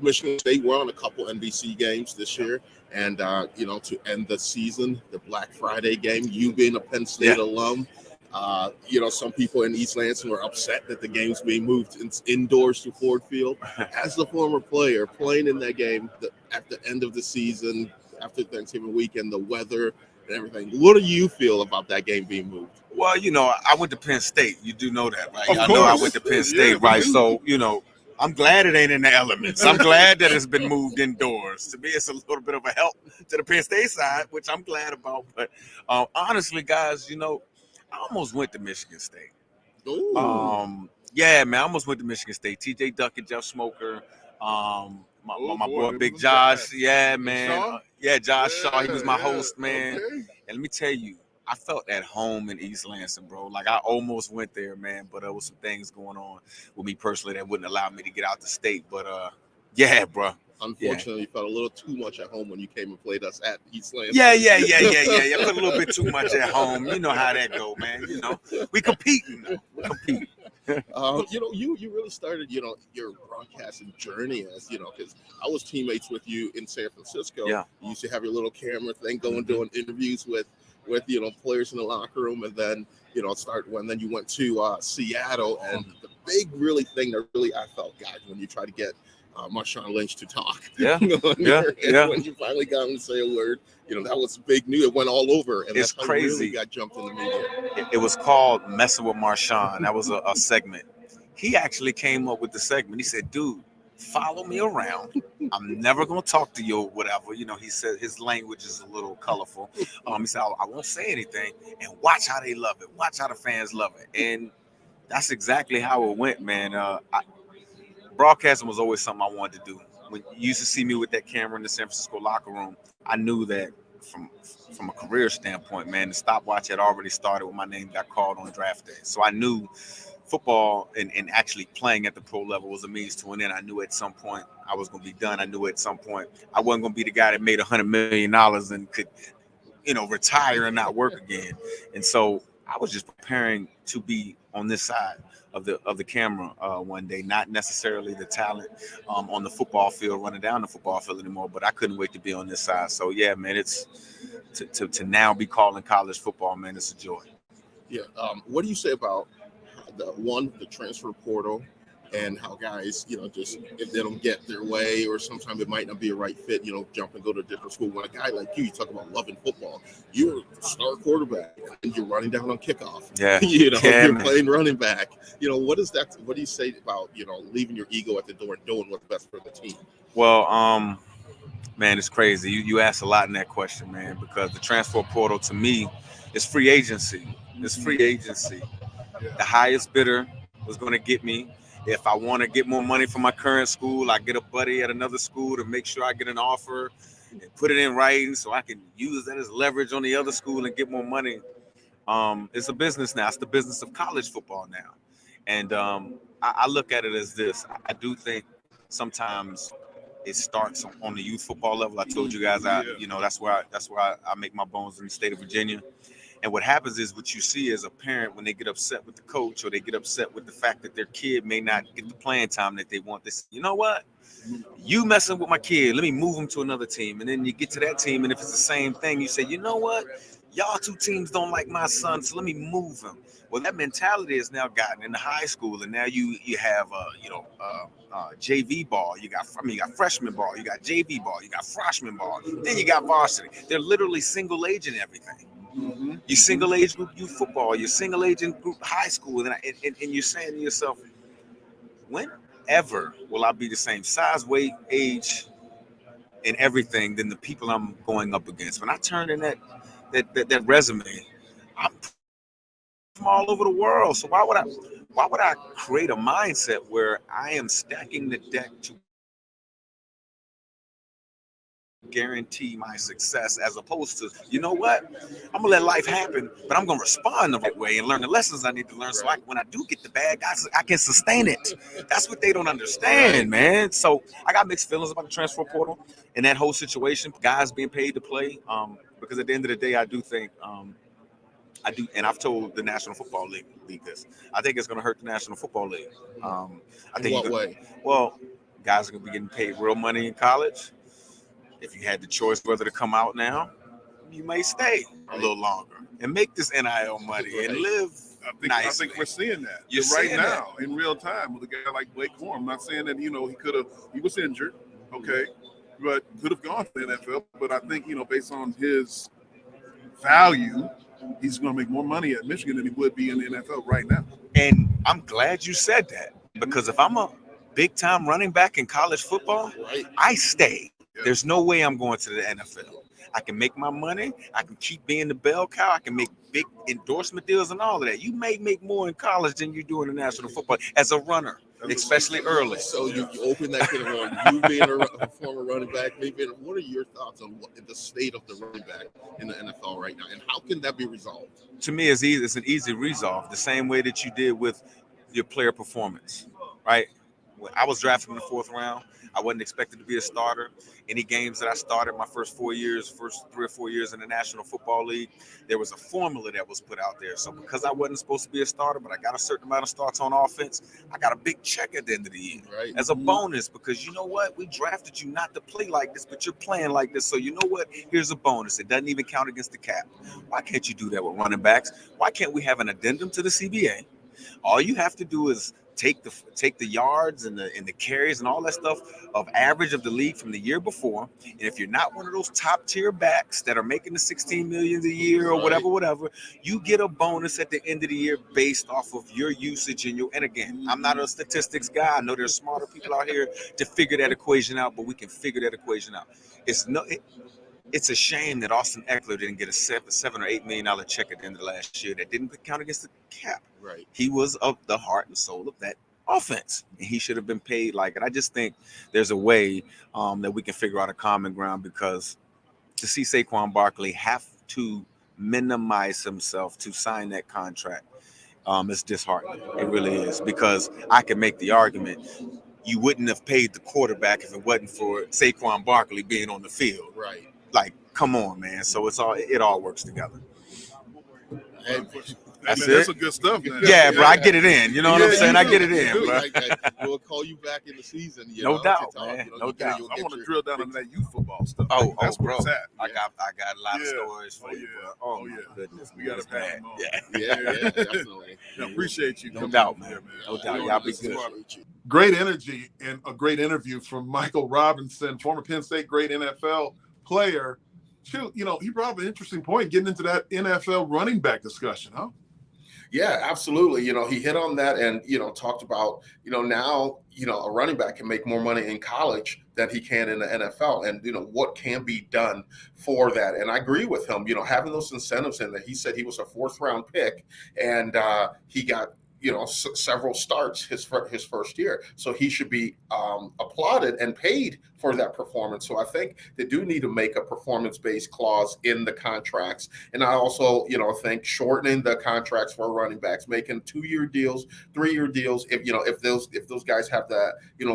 Michigan State, we're on a couple NBC games this year. And, to end the season, the Black Friday game, you being a Penn State alum, some people in East Lansing were upset that the game's being moved indoors to Ford Field. As the former player playing in that game at the end of the season, after Thanksgiving weekend, the weather and everything, what do you feel about that game being moved? Well, I went to Penn State. You do know that, right? I know I went to Penn State, right? So, I'm glad it ain't in the elements. I'm glad that it's been moved indoors. To me, it's a little bit of a help to the Penn State side, which I'm glad about. But honestly, guys, I almost went to Michigan State. Ooh. Yeah, man, I almost went to Michigan State. T.J. Duckett, Jeff Smoker, my boy Big Josh. Yeah, man. Josh Shaw. He was my host, man. Okay. And let me tell you, I felt at home in East Lansing, bro. Like, I almost went there, man, but there was some things going on with me personally that wouldn't allow me to get out the state. But bro. Unfortunately, you felt a little too much at home when you came and played us at East Lansing. Yeah. I put a little bit too much at home. You know how that go, man. We competing. You really started, your broadcasting journey as, because I was teammates with you in San Francisco. Yeah. You used to have your little camera thing going, doing interviews with players in the locker room, and then then you went to Seattle, and the big thing that I felt, guys, when you try to get Marshawn Lynch to talk. Yeah. When you finally got him to say a word, that was big news. It went all over, and it's that's crazy. How you really got jumped in the media. It was called Messing with Marshawn. That was a segment. He actually came up with the segment. He said, dude, follow me around. I'm never going to talk to you or whatever. He said his language is a little colorful. He said, I won't say anything, and watch how they love it. Watch how the fans love it. And That's exactly how it went, man. Broadcasting was always something I wanted to do. When you used to see me with that camera in the San Francisco locker room, I knew that from a career standpoint, man, the stopwatch had already started when my name got called on draft day. So I knew football and actually playing at the pro level was a means to an end. I knew at some point I was going to be done. I knew at some point I wasn't going to be the guy that made $100 million and could, retire and not work again. And so I was just preparing to be on this side of the camera one day, not necessarily the talent on the football field, running down the football field anymore, but I couldn't wait to be on this side. So yeah, man, it's to now be calling college football, man, it's a joy. Yeah. What do you say about the transfer portal and how guys, just if they don't get their way or sometimes it might not be a right fit, jump and go to a different school. When a guy like you talk about loving football, you're a star quarterback and you're running down on kickoff. Yeah. You're playing running back. What is that? What do you say about, leaving your ego at the door and doing what's best for the team? Well, man, it's crazy. You asked a lot in that question, man, because the transfer portal to me is free agency. It's free agency. The highest bidder was going to get me. If I want to get more money from my current school, I get a buddy at another school to make sure I get an offer and put it in writing so I can use that as leverage on the other school and get more money. It's a business now. It's the business of college football now. And I look at it as this. I do think sometimes it starts on the youth football level. I told you guys, that's where I make my bones in the state of Virginia. And what happens is what you see as a parent when they get upset with the coach or they get upset with the fact that their kid may not get the playing time that they want. They say, you know what? You messing with my kid. Let me move him to another team. And then you get to that team, and if it's the same thing, you say, you know what? Y'all two teams don't like my son, so let me move him. Well, that mentality has now gotten into high school, and now you have JV ball. You got freshman ball. You got JV ball. You got freshman ball. Then you got varsity. They're literally single age in everything. Mm-hmm. You single age group youth football, you single age group high school, and you're saying to yourself, whenever will I be the same size, weight, age, and everything than the people I'm going up against? When I turn in that resume, I'm from all over the world. So why would I create a mindset where I am stacking the deck to guarantee my success, as opposed to, you know what, I'm gonna let life happen, but I'm gonna respond the right way and learn the lessons I need to learn, so when I do get the bag, I can sustain it. That's what they don't understand, man. So I got mixed feelings about the transfer portal and that whole situation, guys being paid to play, because at the end of the day, I do think and I've told the National Football League this, I think it's going to hurt the National Football League. I think in what way? Well, guys are going to be getting paid real money in college. If you had the choice whether to come out now, you may stay a little longer and make this NIL money and live nicely. I think we're seeing that right now in real time with a guy like Blake Corum. I'm not saying that, he was injured, okay, but could have gone to the NFL. But I think, based on his value, he's going to make more money at Michigan than he would be in the NFL right now. And I'm glad you said that, because if I'm a big-time running back in college football, I stay. There's no way I'm going to the NFL. I can make my money. I can keep being the bell cow. I can make big endorsement deals and all of that. You may make more in college than you do in the National Football as a runner, especially early. So you open that can of worms. You being a former running back, what are your thoughts on the state of the running back in the NFL right now, and how can that be resolved? To me, it's easy. It's an easy resolve, the same way that you did with your player performance, right? When I was drafted in the 4th round, I wasn't expected to be a starter. Any games that I started my first 3 or 4 years in the National Football League, there was a formula that was put out there. So because I wasn't supposed to be a starter, but I got a certain amount of starts on offense, I got a big check at the end of the year as a bonus, because you know what? We drafted you not to play like this, but you're playing like this. So you know what? Here's a bonus. It doesn't even count against the cap. Why can't you do that with running backs? Why can't we have an addendum to the CBA? All you have to do is take the yards and the carries and all that stuff of average of the league from the year before. And if you're not one of those top tier backs that are making the $16 million a year or whatever, you get a bonus at the end of the year based off of your usage and again, I'm not a statistics guy. I know there's smarter people out here to figure that equation out, but we can figure that equation out. it's a shame that Austin Eckler didn't get a $7 or $8 million check at the end of last year. That didn't count against the cap. Right. He was of the heart and soul of that offense, and he should have been paid like it. I just think there's a way that we can figure out a common ground, because to see Saquon Barkley have to minimize himself to sign that contract, it's disheartening. It really is, because I can make the argument you wouldn't have paid the quarterback if it wasn't for Saquon Barkley being on the field. Right. Like, come on, man. So it all works together. And That's That's it. some good stuff, man. Yeah, bro, I get it in. You know what I'm saying? I get it you in, do. bro. We'll call you back in the season. No doubt, man. No doubt. I want to drill down on that youth football stuff. That's where bro. it's at. I got a lot of Yeah. stories for you, bro. Oh, my goodness. We got It's to pass bad. them on. Yeah. Definitely. I appreciate you. No coming doubt, in man. here, No doubt. Doing Y'all be this good. smart. Great energy and a great interview from Michael Robinson, former Penn State great NFL player. Shoot, he brought up an interesting point getting into that NFL running back discussion, huh? Yeah, absolutely. He hit on that and, talked about, now, a running back can make more money in college than he can in the NFL, and, what can be done for that. And I agree with him, having those incentives in there. He said he was a 4th-round pick, and he got, several starts his first year. So he should be applauded and paid for that performance. So I think they do need to make a performance-based clause in the contracts. And I also, think shortening the contracts for running backs, making 2-year deals, 3-year deals. If those guys have that,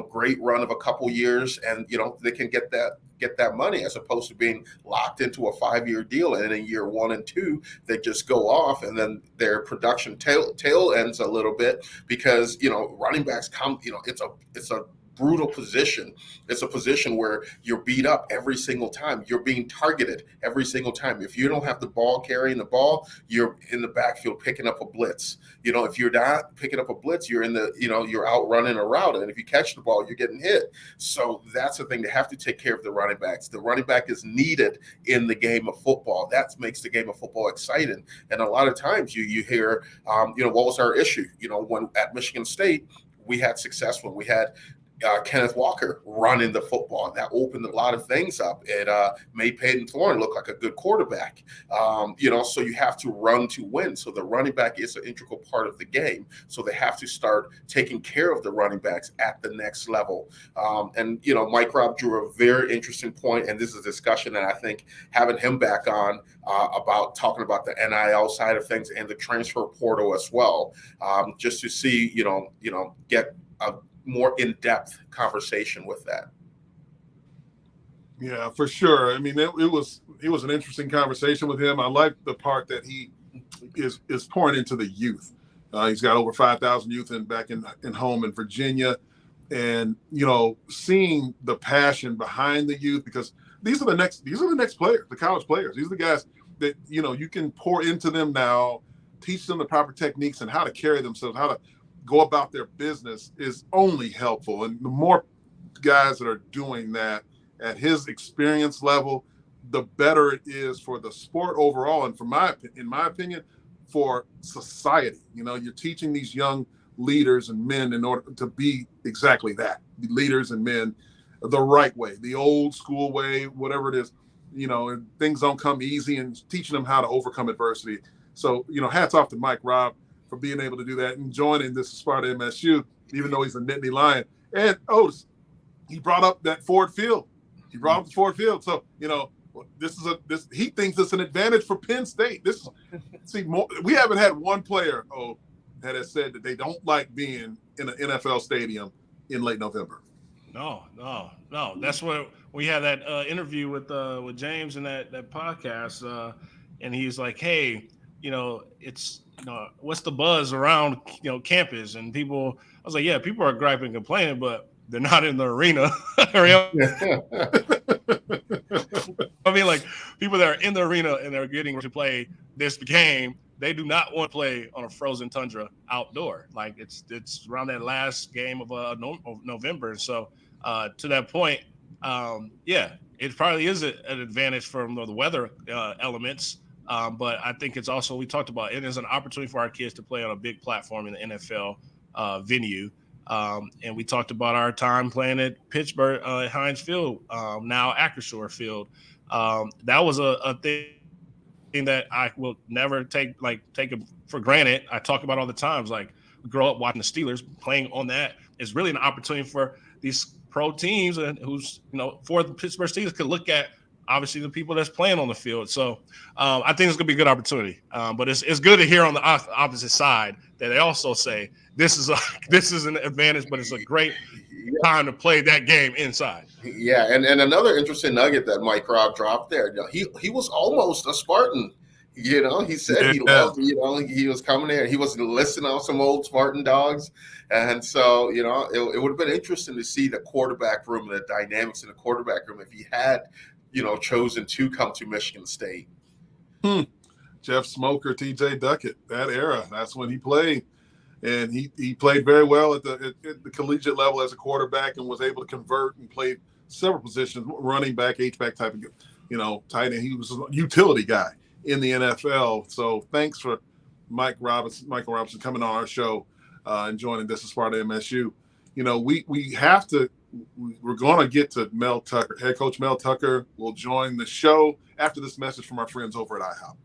great run of a couple years, and they can get that money, as opposed to being locked into a 5-year deal, and in year 1 and 2 they just go off, and then their production tail ends a little bit, because running backs come, it's a brutal position. It's a position where you're beat up every single time. You're being targeted every single time. If you don't have the ball carrying the ball, you're in the backfield picking up a blitz. If you're not picking up a blitz, you're in the, you're out running a route. And if you catch the ball, you're getting hit. So that's the thing. They have to take care of the running backs. The running back is needed in the game of football. That makes the game of football exciting. And a lot of times you hear, what was our issue? When at Michigan State, we had success when we had Kenneth Walker running the football. That opened a lot of things up. It made Peyton Thorne look like a good quarterback. So you have to run to win. So the running back is an integral part of the game. So they have to start taking care of the running backs at the next level. Mike Robb drew a very interesting point, and this is a discussion that I think having him back on about talking about the NIL side of things and the transfer portal as well, just to see, get a more in-depth conversation with that. Yeah, for sure. I mean, it was an interesting conversation with him. I like the part that he is pouring into the youth. He's got over 5,000 youth back in home in Virginia, and seeing the passion behind the youth, because these are the next players, the college players. These are the guys that you can pour into them now, teach them the proper techniques and how to carry themselves, how to go about their business is only helpful. And the more guys that are doing that at his experience level, the better it is for the sport overall. And in my opinion, for society. You're teaching these young leaders and men in order to be exactly that, leaders and men the right way, the old school way, whatever it is, and things don't come easy, and teaching them how to overcome adversity. So, hats off to Mike Robb for being able to do that and joining this Sparta MSU, even though he's a Nittany Lion. And Otis, he brought up that Ford Field. So, he thinks it's an advantage for Penn State. We haven't had one player that has said that they don't like being in an NFL stadium in late November. No. That's what we had that interview with James in that podcast, and he's like, hey, it's what's the buzz around campus, and people. I was like, yeah, people are griping and complaining, but they're not in the arena. I mean, like, people that are in the arena and they're getting to play this game, they do not want to play on a frozen tundra outdoor. Like, it's around that last game of November. So to that point, it probably is an advantage from the weather elements. But I think it's also, we talked about, it is an opportunity for our kids to play on a big platform in the NFL venue. And we talked about our time playing at Pittsburgh, Heinz Field, now Acrisure Field. That was a thing that I will never take it for granted. I talk about all the times. Like, we grow up watching the Steelers. Playing on that is really an opportunity for these pro teams and for the Pittsburgh Steelers could look at obviously the people that's playing on the field. So I think it's gonna be a good opportunity. But it's good to hear on the opposite side that they also say this is an advantage, but it's a great time to play that game inside. Yeah, and another interesting nugget that Mike Robb dropped there. He was almost a Spartan. He said he loved. He was coming there. He was listening on some old Spartan Dawgs, and so it would have been interesting to see the quarterback room, the dynamics in the quarterback room, if he had chosen to come to Michigan State. Jeff Smoker, TJ Duckett, that era. That's when he played. And he played very well at the collegiate level as a quarterback and was able to convert and played several positions, running back, H-back type of, tight end. He was a utility guy in the NFL. So thanks for Michael Robinson coming on our show and joining this is Sparta MSU. We're going to get to Mel Tucker. Head coach Mel Tucker will join the show after this message from our friends over at IHOP.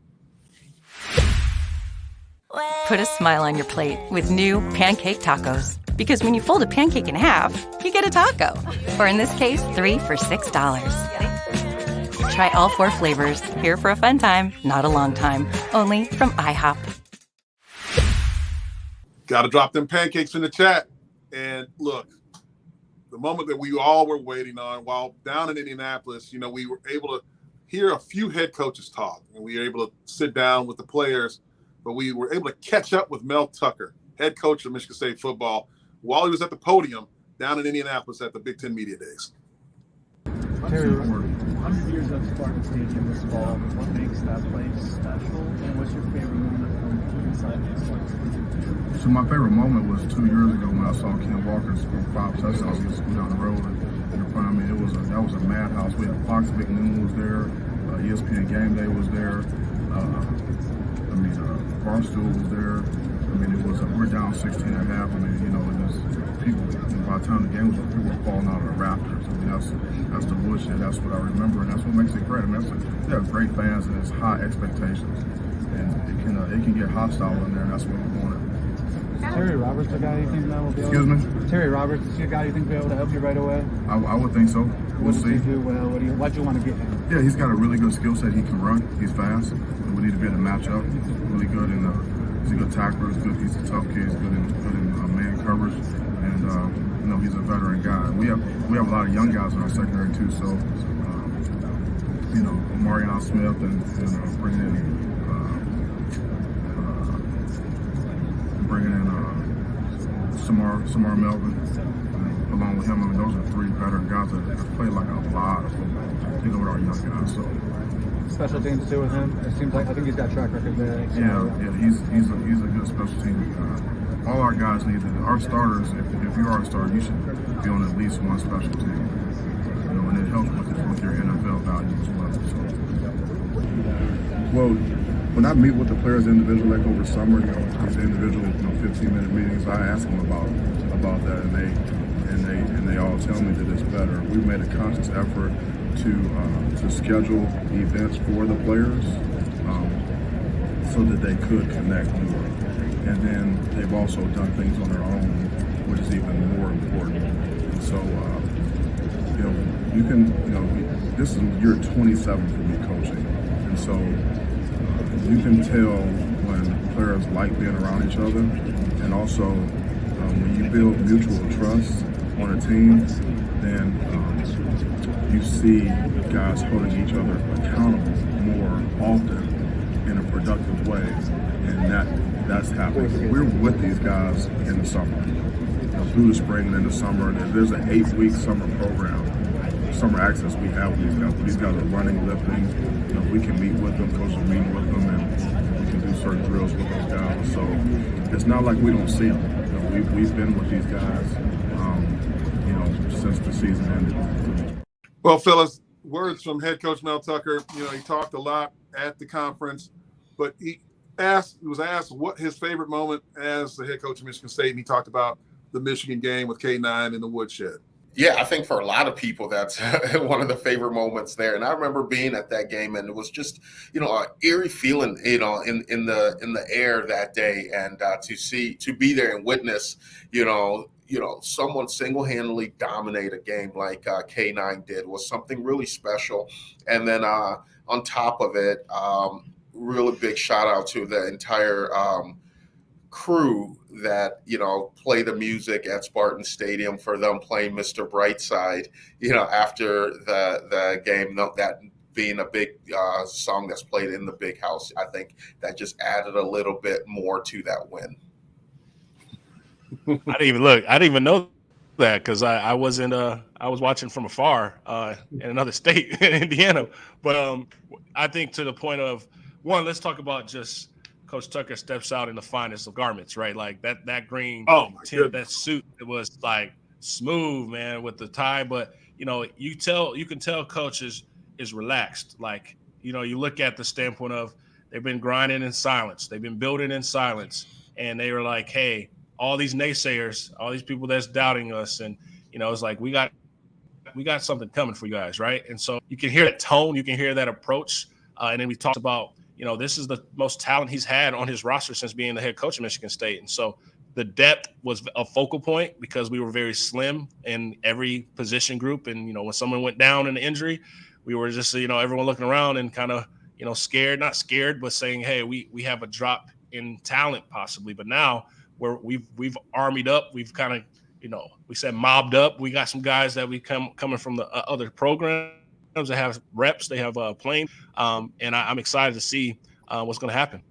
Put a smile on your plate with new pancake tacos. Because when you fold a pancake in half, you get a taco. Or in this case, 3 for $6. Try all 4 flavors, here for a fun time, not a long time. Only from IHOP. Got to drop them pancakes in the chat. And look, the moment that we all were waiting on while down in Indianapolis, we were able to hear a few head coaches talk. And we were able to sit down with the players. But we were able to catch up with Mel Tucker, head coach of Michigan State football, while he was at the podium down in Indianapolis at the Big Ten Media Days. Terry, 100 years of Spartan Stadium this fall. What makes that place special, and what's your favorite moment from inside the Spartan Stadium? So my favorite moment was 2 years ago when I saw Ken Walker score 5 touchdowns down the road in front of me. That was a madhouse. We had Fox Big Noon was there, ESPN Game Day was there. Barstool was there. We're down 16 and a half. And there's people, by the time the game was over, people were falling out of the rafters. That's the bullshit. That's what I remember, and that's what makes it great. We have great fans and there's high expectations. And it can get hostile in there, and that's what we wanted. Terry Roberts, a guy you think that will be able Excuse me? Terry Roberts, is he a guy you think will be able to help you right away? I would think so. We'll see. What does he do well? What do you want to get him? Yeah, he's got a really good skill set. He can run. He's fast. We need to be able to match up. Really good in he's a good tackler. He's a tough kid. He's good in man coverage, and he's a veteran guy. We have a lot of young guys in our secondary too. So Marion Smith and bringing in Samar Melvin along with him. Those are 3 veteran guys that play like a lot of football. With our young guys. So. Special teams too with him. It seems like I think he's got track record there. So. Yeah, he's a good special team guy. All our guys our starters. If you are a starter, you should be on at least one special team. And it helps with your NFL value as well. So. Well, when I meet with the players individually, like over summer, these individual 15-minute meetings, I ask them about that, and they all tell me that it's better. We've made a conscious effort to schedule events for the players so that they could connect more. And then they've also done things on their own, which is even more important. And so, this is year 27 for me coaching. And so you can tell when players like being around each other. And also, when you build mutual trust on a team, then you see guys holding each other accountable more often in a productive way, and that's happening. We're with these guys in the summer, through the spring and in the summer. There's an 8-week summer program, summer access we have with these guys. These guys are running, lifting. We can meet with them, coaches are meeting with them, and we can do certain drills with those guys. So it's not like we don't see them. We've been with these guys, since the season ended. Well, fellas, words from head coach Mel Tucker. He talked a lot at the conference, but he was asked what his favorite moment as the head coach of Michigan State, and he talked about the Michigan game with K9 in the woodshed. Yeah, I think for a lot of people, that's one of the favorite moments there. And I remember being at that game, and it was just, an eerie feeling, in the air that day, and to be there and witness, someone single-handedly dominate a game like K9 did was something really special. And then on top of it, really big shout out to the entire crew that play the music at Spartan Stadium, for them playing Mr. Brightside after the game, that being a big song that's played in the big house. I think that just added a little bit more to that win. I didn't even know that, because I was watching from afar in another state in Indiana. But I think, to the point of, one, let's talk about just Coach Tucker steps out in the finest of garments, right? Like that green tint, that suit, it was like smooth, man, with the tie. But you can tell Coach is relaxed. Like, you look at the standpoint of, they've been grinding in silence, they've been building in silence, and they were like, hey, all these naysayers, all these people that's doubting us, and it's like, we got something coming for you guys, right? And so you can hear that tone, you can hear that approach, and then we talked about, this is the most talent he's had on his roster since being the head coach of Michigan State. And so the depth was a focal point, because we were very slim in every position group. And, when someone went down in an injury, we were just, everyone looking around and kind of, scared, not scared, but saying, hey, we have a drop in talent possibly. But now we've armied up. We've kind of, we said mobbed up. We got some guys that we coming from the other programs that have reps, they have playing, and I'm excited to see what's going to happen.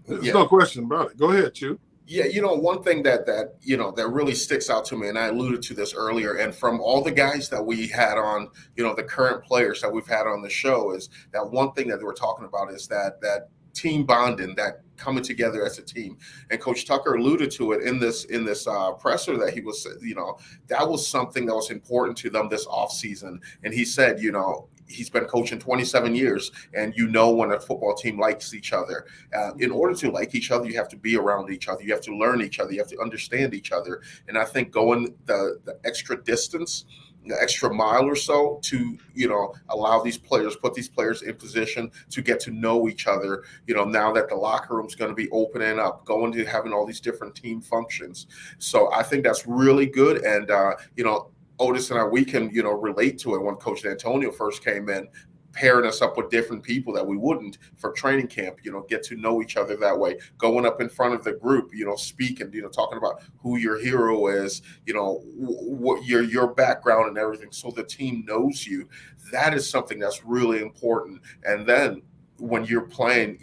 There's no question about it. Go ahead, Chew. Yeah, one thing that really sticks out to me, and I alluded to this earlier, and from all the guys that we had on, the current players that we've had on the show, is that one thing that we're talking about is that team bonding, that coming together as a team. And Coach Tucker alluded to it in this presser, that he was, that was something that was important to them this offseason. And he said, he's been coaching 27 years, and when a football team likes each other. In order to like each other, you have to be around each other. You have to learn each other. You have to understand each other. And I think going the extra distance, the extra mile or so, to allow these players, put these players in position to get to know each other, now that the locker room's going to be opening up, going to having all these different team functions. So I think that's really good. And Otis and I, we can relate to it. When Coach D'Antonio first came in, pairing us up with different people that we wouldn't for training camp, get to know each other that way, going up in front of the group, speaking, talking about who your hero is, what your background and everything, so the team knows you. That is something that's really important. And then when you're playing,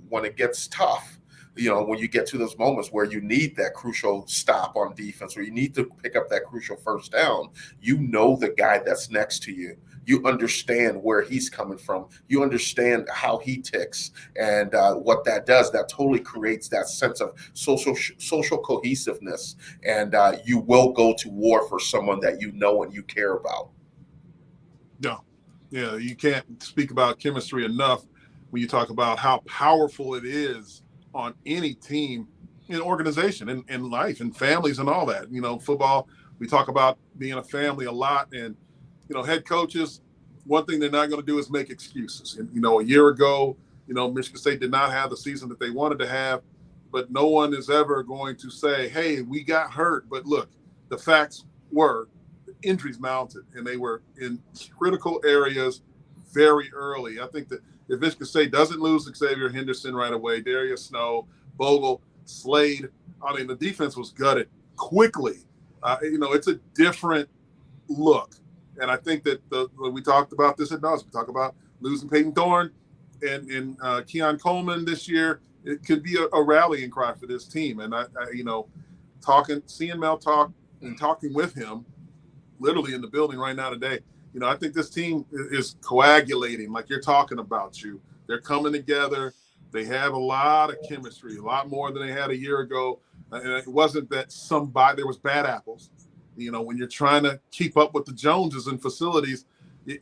when it gets tough, when you get to those moments where you need that crucial stop on defense, or you need to pick up that crucial first down, the guy that's next to you. You understand where he's coming from. You understand how he ticks, and what that does. That totally creates that sense of social cohesiveness, and you will go to war for someone that you know and you care about. No, you can't speak about chemistry enough when you talk about how powerful it is on any team, in organization, in life, and families, and all that. Football, we talk about being a family a lot, and head coaches, one thing they're not going to do is make excuses. And, a year ago, Michigan State did not have the season that they wanted to have, but no one is ever going to say, hey, we got hurt. But look, the facts were injuries mounted, and they were in critical areas very early. I think that if Michigan State doesn't lose Xavier Henderson right away, Darius Snow, Bogle, Slade, the defense was gutted quickly. It's a different look. And I think that we talked about this at Dawgs. We talk about losing Peyton Thorne and Keon Coleman this year. It could be a rallying cry for this team. And seeing Mel talk and talking with him, literally in the building right now today, I think this team is coagulating, like you're talking about. They're coming together. They have a lot of chemistry, a lot more than they had a year ago. And it wasn't that there was bad apples. When you're trying to keep up with the Joneses and facilities, you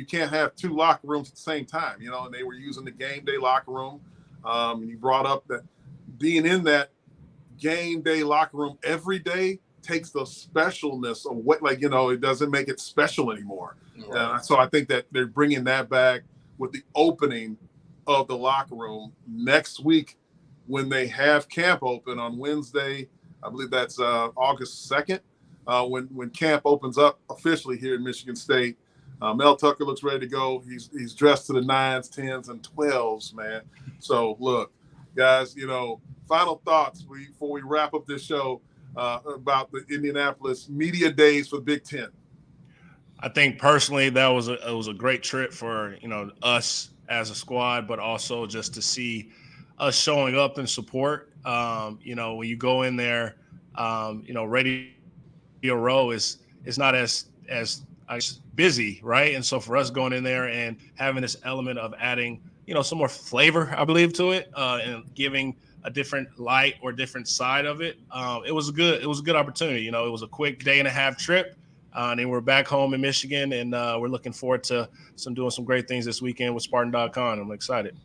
can't have two locker rooms at the same time, and they were using the game day locker room. You brought up that being in that game day locker room every day takes the specialness of what, like, it doesn't make it special anymore. So I think that they're bringing that back with the opening of the locker room next week when they have camp open on Wednesday. I believe that's August 2nd, when camp opens up officially here in Michigan State. Mel Tucker looks ready to go. He's dressed to the 9s, 10s, and 12s, man. So, look, guys, final thoughts before we wrap up this show about the Indianapolis media days for the Big Ten. I think personally that was a great trip for us as a squad, but also just to see us showing up in support. When you go in there, Radio Row is not as busy, right? And so for us going in there and having this element of adding, some more flavor, I believe, to it, and giving a different light or different side of it, it was a good opportunity. It was a quick 1.5-day trip. And then we're back home in Michigan, and we're looking forward to doing some great things this weekend with Spartan Dawgs. I'm excited.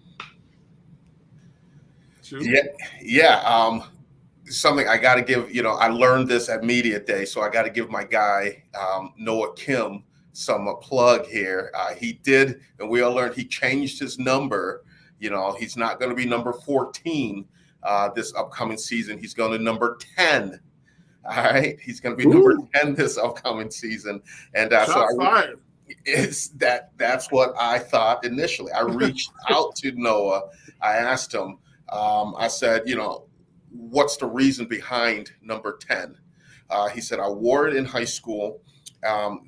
Yeah. Something I got to give, I learned this at Media Day, so I got to give my guy, Noah Kim, some plug here. He did, and we all learned he changed his number. He's not going to be number 14 this upcoming season. He's going to number 10. All right. He's going to be number 10 this upcoming season. And that's what I thought initially. I reached out to Noah. I asked him, I said, what's the reason behind number 10? He said, I wore it in high school.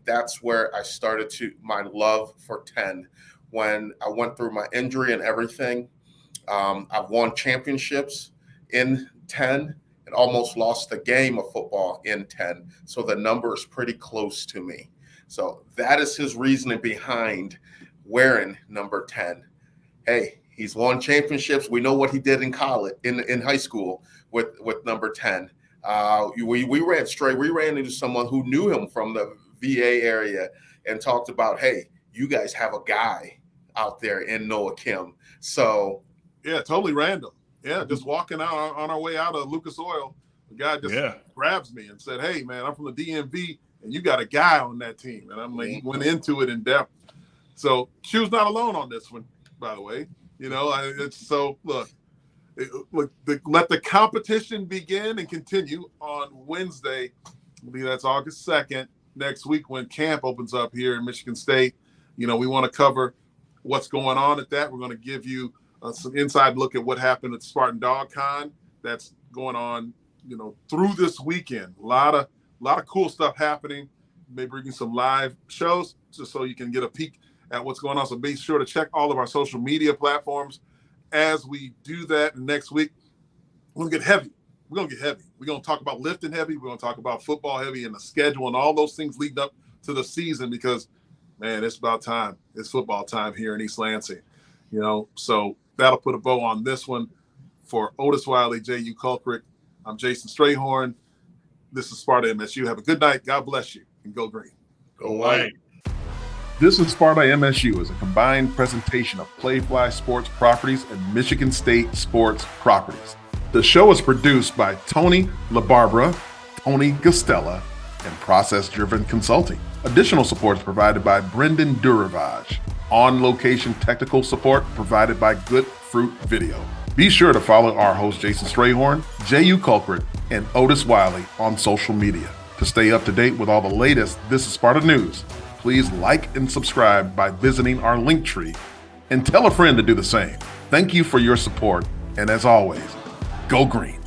That's where I started my love for 10. When I went through my injury and everything, I've won championships in 10 and almost lost the game of football in 10. So the number is pretty close to me. So that is his reasoning behind wearing number 10. Hey, he's won championships. We know what he did in college, in high school with number 10. We ran into someone who knew him from the VA area and talked about, hey, you guys have a guy out there in Noah Kim. So yeah, totally random. Yeah, just walking out on our way out of Lucas Oil, the guy just grabs me and said, hey, man, I'm from the DMV, and you got a guy on that team. And I'm like, he went into it in depth. So Q's not alone on this one, by the way. Look, let the competition begin and continue on Wednesday. I believe that's August 2nd, next week when camp opens up here in Michigan State. We want to cover what's going on at that. We're going to give you some inside look at what happened at Spartan Dawgs Con that's going on, through this weekend. A lot of cool stuff happening. Maybe bringing some live shows just so you can get a peek at what's going on. So be sure to check all of our social media platforms as we do that. And next week, we're going to get heavy. We're going to talk about lifting heavy. We're going to talk about football heavy and the schedule and all those things leading up to the season because, man, it's about time. It's football time here in East Lansing. So that'll put a bow on this one. For Otis Wiley Jehuu Caulcrick, I'm Jason Strayhorn. This is Sparta MSU. Have a good night. God bless you. And go green. Go white. This is Sparta MSU is a combined presentation of Playfly Sports Properties and Michigan State Sports Properties. The show is produced by Tony LaBarbera, Tony Gustella, and Process Driven Consulting. Additional support is provided by Brendan Duravage. On-location technical support provided by Good Fruit Video. Be sure to follow our host Jason Strayhorn, Jehuu Caulcrick, and Otis Wiley on social media. To stay up to date with all the latest This is Sparta news, please like and subscribe by visiting our link tree and tell a friend to do the same. Thank you for your support, and as always, go green.